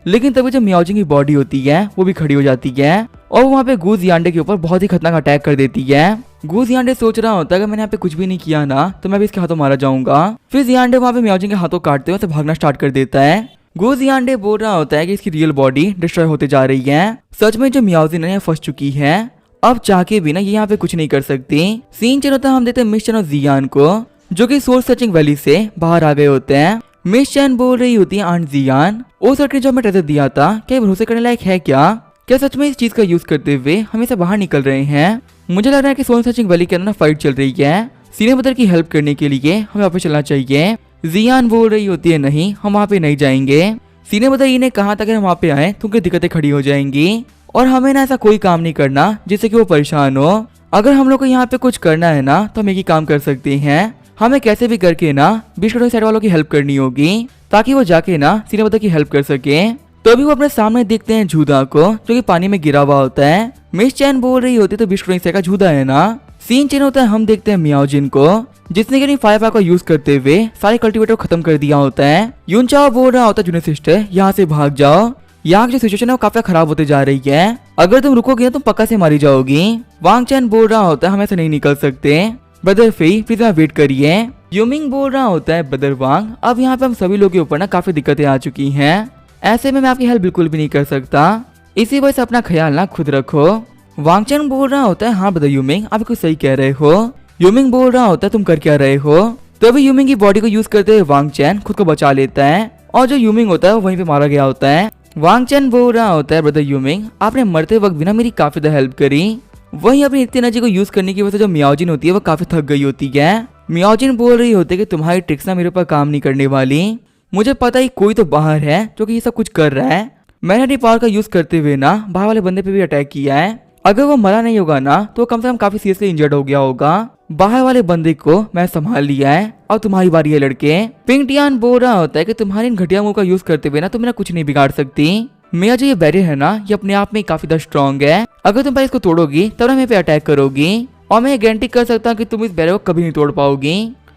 लेकिन तभी जब मियाओजिन की बॉडी होती है वो भी खड़ी हो जाती है और वहाँ पे गू जियांडे के ऊपर बहुत ही खतरनाक अटैक कर देती है। गू जियांडे सोच रहा होता है कि मैंने यहाँ पे कुछ भी नहीं किया ना तो मैं भी इसके हाथों मारा जाऊंगा। फिर जियांडे वहाँ पे मियाओजिन के हाथों काटते हुए भागना स्टार्ट कर देता है। गू जियांडे बोल रहा होता है कि इसकी रियल बॉडी डिस्ट्रॉय होते जा रही है। सच में जो मियाओजिन है फंस चुकी है, अब चाह के भी ना ये यहाँ पे कुछ नहीं कर सकती। सीन चल होता है हम देते हैं मिस चैन और जियान को जो कि सोल सर्चिंग वैली से बाहर आ गए होते हैं। मिस चैन बोल रही होती है आंट जियान उस लड़के जो हमें ट्रेजर दिया था क्या भरोसे करने लायक है क्या सच में इस चीज का यूज करते हुए हम इसे बाहर निकल रहे हैं? मुझे लग रहा है कि सोल सर्चिंग वैली के अंदर फाइट चल रही है। सीने बदर की हेल्प करने के लिए हमें वापस चलना चाहिए। जियान बोल रही होती है नहीं हम वहाँ पे नहीं जाएंगे। सीने बदर ने कहा था कि हम वहाँ पे आए तो उनकी दिक्कतें खड़ी हो जाएंगी और हमें ना ऐसा कोई काम नहीं करना जिससे कि वो परेशान हो। अगर हम लोग को यहाँ पे कुछ करना है ना तो हम एक ही काम कर सकते हैं, हमें कैसे भी करके ना बिस्कुट साइड वालों की हेल्प करनी होगी ताकि वो जाके ना सीने बदर की हेल्प कर सके। तभी वो अपने सामने देखते हैं झूदा को जो कि पानी में गिरा हुआ होता है। मिस चैन बोल रही होती तो बिस्कुट का झूदा है ना। सीन चेंज होता है हम देखते हैं मियाओजिन को जिसने कि फायर पावर का यूज करते हुए सारे कल्टीवेटर को खत्म कर दिया होता है। यूनचाओ बोल रहा होता है जूनियर सिस्टर यहाँ से भाग जाओ, यहाँ की जो सिचुएशन है वो काफी खराब होते जा रही है, अगर तुम रुकोगे ना तुम पक्का से मारी जाओगी। वांग चैन बोल रहा होता है हम ऐसे नहीं निकल सकते, ब्रदर फेई प्लीज यहाँ वेट करिए। यूमिंग बोल रहा होता है ब्रदर वांग अब यहाँ पे हम सभी लोगों के ऊपर ना काफी दिक्कतें आ चुकी हैं, ऐसे में मैं आपकी हेल्प बिल्कुल भी नहीं कर सकता, इसी वजह से अपना ख्याल ना खुद रखो। वांगचन बोल रहा होता है हाँ ब्रदर यूमिंग आप कुछ सही कह रहे हो। यूमिंग बोल रहा होता है तुम कर क्या रहे हो? तभी यूमिंग की बॉडी को यूज करते हुए वांगचन खुद को बचा लेता है और जो यूमिंग होता है वो वहीं पे मारा गया होता है। वांगचन बोल रहा होता है ब्रदर यूमिंग आपने मरते वक्त भी ना मेरी काफी ज्यादा हेल्प करी, वहीं अपनी इतनी एनर्जी को यूज करने की वजह से जो मियाओजिन होती है वो काफी थक गई होती है। मियाओजिन बोल रही होती है कि तुम्हारी ट्रिक्स ना मेरे ऊपर काम नहीं करने वाली, मुझे पता ही कोई तो बाहर है जो कि ये सब कुछ कर रहा है। मैंने अपनी पावर का यूज करते हुए ना बाहर वाले बंदे पे भी अटैक किया है, अगर वो मरा नहीं होगा ना तो कम से कम काफी सीरियसली इंजर्ड हो गया होगा। बाहर वाले बंदे को मैं संभाल लिया है और तुम्हारी बारी है लड़के। पिंगटियान बोल रहा होता है कि तुम्हारी इन घटिया मूव का यूज करते हुए ना तुम मेरा कुछ नहीं बिगाड़ सकती, मेरा जो ये बैरियर है ना ये अपने आप में काफी ज्यादा स्ट्रॉन्ग है, अगर तुम पहले इसको तोड़ोगी तब ना मेरे पे अटैक करोगी और मैं गारंटी कर सकता हूँ कि तुम इस बैरियर को कभी नहीं तोड़ पाओगी।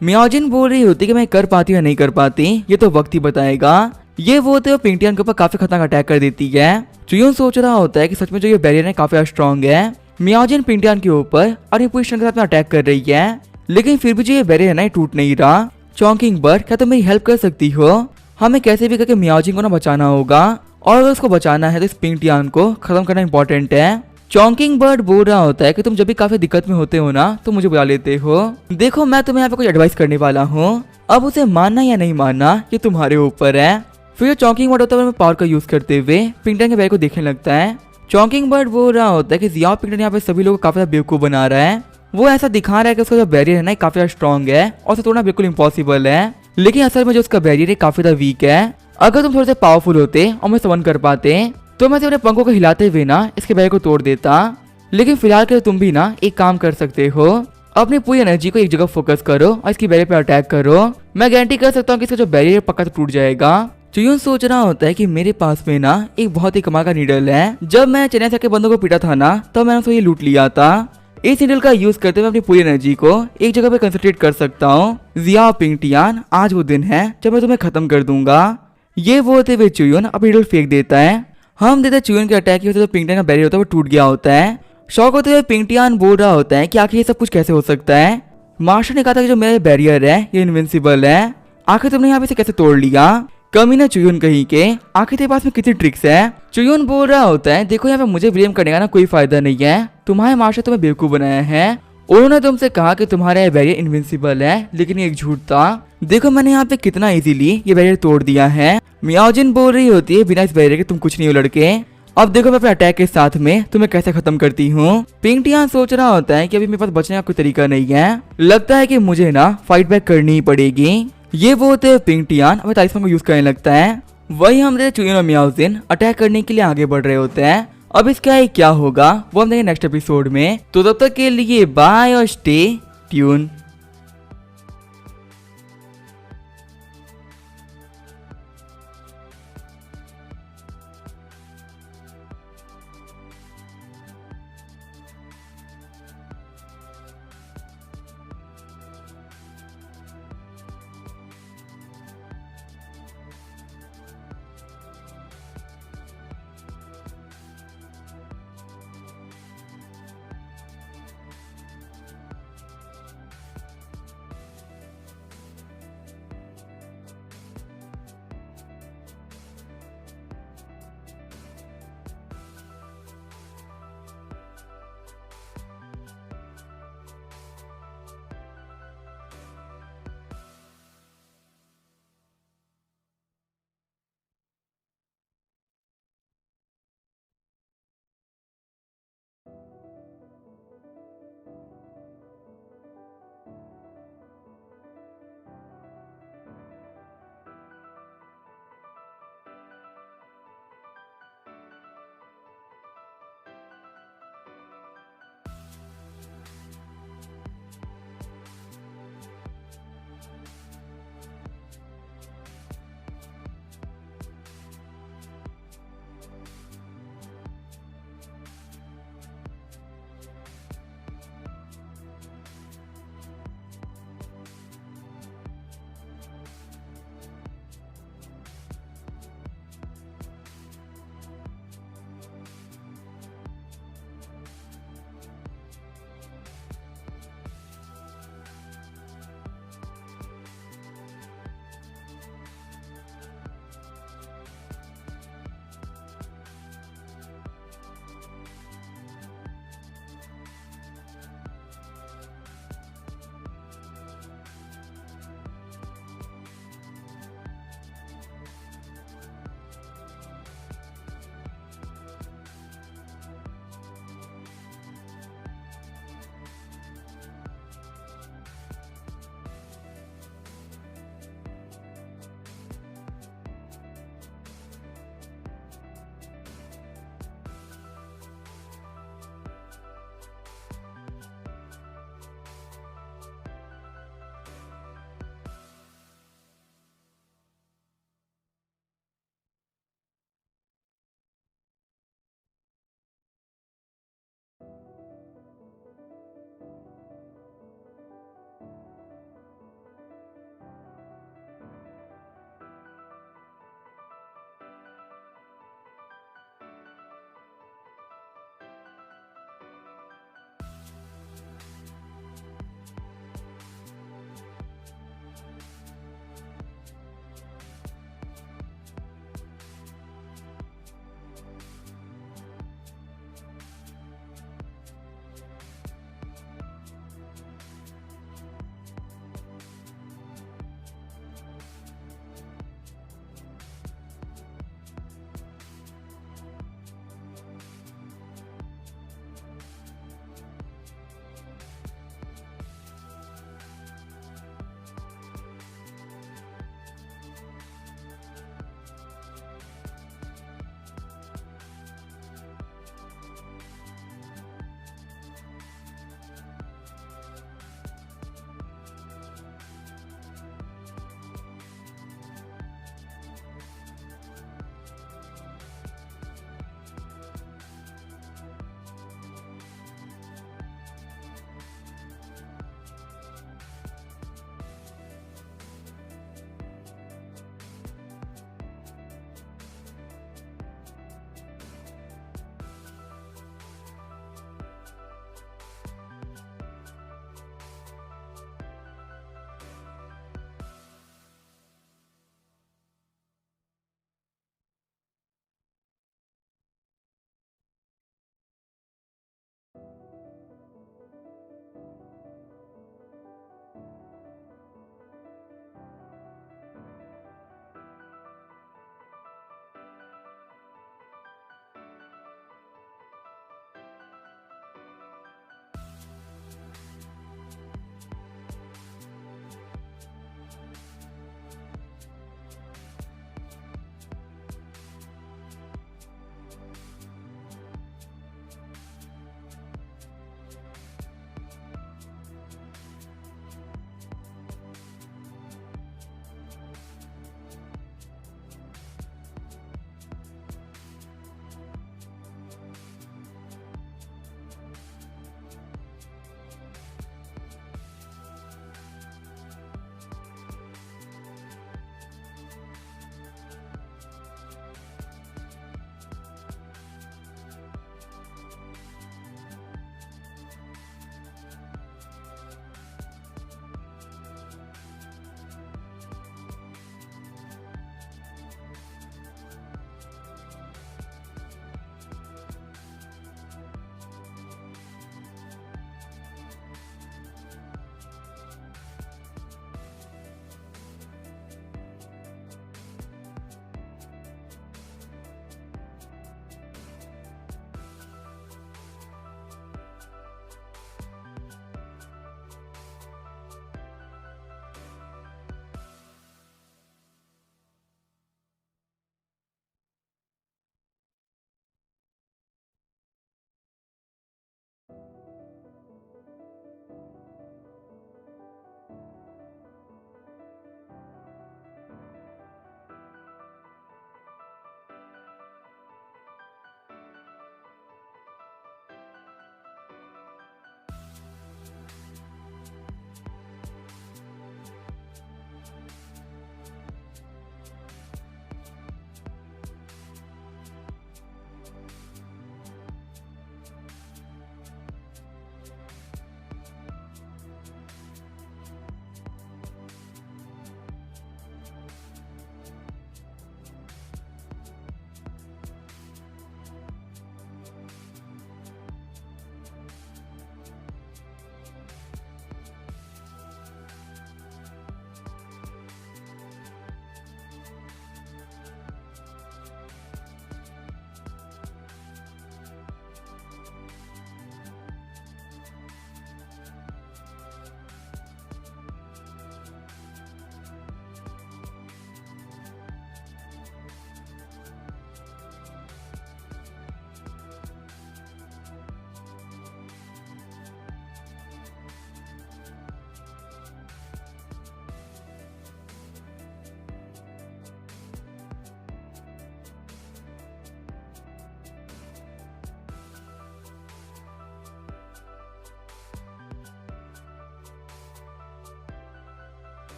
मियाओजिन बोल रही होती कि मैं कर पाती या नहीं कर पाती ये तो वक्त ही बताएगा। ये वो होते हुए पिंगटियान के ऊपर काफी खतरनाक अटैक कर देती है। चुयून सोच रहा होता है कि सच में जो ये बैरियर है काफी स्ट्रॉन्ग है। मियाओजिन पिंगटियान के ऊपर और ये पूरी स्ट्रेंथ के साथ में अटैक कर रही है, लेकिन फिर भी जो ये बैरियर है ना टूट नहीं रहा। चौंकिंग बर्ड क्या तुम मेरी हेल्प कर सकती हो? हमें कैसे भी करके मियाओजिन को ना बचाना होगा और अगर उसको बचाना है तो इस पिंगटियान को खत्म करना इंपॉर्टेंट है। चौंकिंग बर्ड बोल रहा होता है कि तुम जब भी काफी दिक्कत में होते हो ना तो मुझे बुला लेते हो, देखो मैं तुम्हें यहाँ पे कुछ एडवाइस करने वाला हूँ, अब उसे मानना या नहीं मानना ये तुम्हारे ऊपर है। फिर चौंकिंग बर्ड होता है पावर का यूज करते हुए पिंगटियान के बैग को देखने लगता है। चौंकिंग बर्ड बोल रहा होता है कि जियाओ पिंगटियान यहाँ पे सभी लोगों को काफी बेवकूफ बना रहा है, वो ऐसा दिखा रहा है कि उसका जो बैरियर है ना काफी स्ट्रॉन्ग है और उसे तोड़ना बिल्कुल इम्पॉसिबल है, लेकिन असल में जो उसका बैरियर है काफी ज्यादा वीक है। अगर तुम थोड़े से पावरफुल होते और मैं समन कर पाते तो मैं अपने पंखों को हिलाते हुए ना इसके बैरियर को तोड़ देता, लेकिन फिलहाल के तुम भी ना एक काम कर सकते हो, अपनी पूरी एनर्जी को एक जगह फोकस करो और इसकी बैरियर पे अटैक करो, मैं गारंटी कर सकता हूँ कि इसका जो बैरियर पक्का तो टूट जाएगा। चुयून सोच रहा होता है कि मेरे पास में ना एक बहुत ही कमाल का नीडल है, जब मैं चेन्नई से के बंदों को पीटा था ना तब मैंने उसको ये लूट लिया था, इस नीडल का यूज करते हुए अपनी पूरी एनर्जी को एक जगह पे कंसंट्रेट कर सकता हूँ। जियाओ पिंगटियान आज वो दिन है जब मैं तुम्हें खत्म कर दूंगा। ये वो होते हुए चुयून अपनी नीडल फेंक देता है। हम देते चुयून के अटैक की वजह से पिंगटियान का बैरियर होता है वो टूट गया होता है। शौक होते हुए पिंगटियान बोल रहा होता है कि आखिर ये सब कुछ कैसे हो सकता है, मास्टर ने कहा था कि जो मेरा बैरियर है ये इनविंसिबल है, आखिर तुमने यहाँ पे इसे कैसे तोड़ लिया? कमीना चुयून कहीं के, आखिर तेरे पास में कितनी ट्रिक्स है? चुयून बोल रहा होता है देखो यहाँ पे मुझे ब्लेम करने का ना कोई फायदा नहीं है, तुम्हारे मास्टर तुम्हें बेवकूफ बनाया है, उन्होंने तुमसे कहा कि तुम्हारा ये बैरियर इनविंसिबल है, लेकिन ये एक झूठ था, देखो मैंने यहाँ पे कितना इजीली ये बैरियर तोड़ दिया है। मियाओजिन बोल रही होती है बिना इस बैरियर के तुम कुछ नहीं हो लड़के, अब देखो मैं अपने अटैक के साथ में तुम्हें कैसे खत्म करती हूँ। पिंगटियान सोच रहा होता है कि अभी मेरे पास बचने का कोई तरीका नहीं है, लगता है कि मुझे ना फाइट बैक करनी ही पड़ेगी। ये वो होते हैं पिंगटियान अपने तालिस्मान को यूज करने लगता है। वही हम चुयून और मियाओजिन अटैक करने के लिए आगे बढ़ रहे होते हैं। अब इसका क्या होगा वो हम देखेंगे नेक्स्ट एपिसोड में। तो तब तक के लिए बाय और स्टे ट्यून।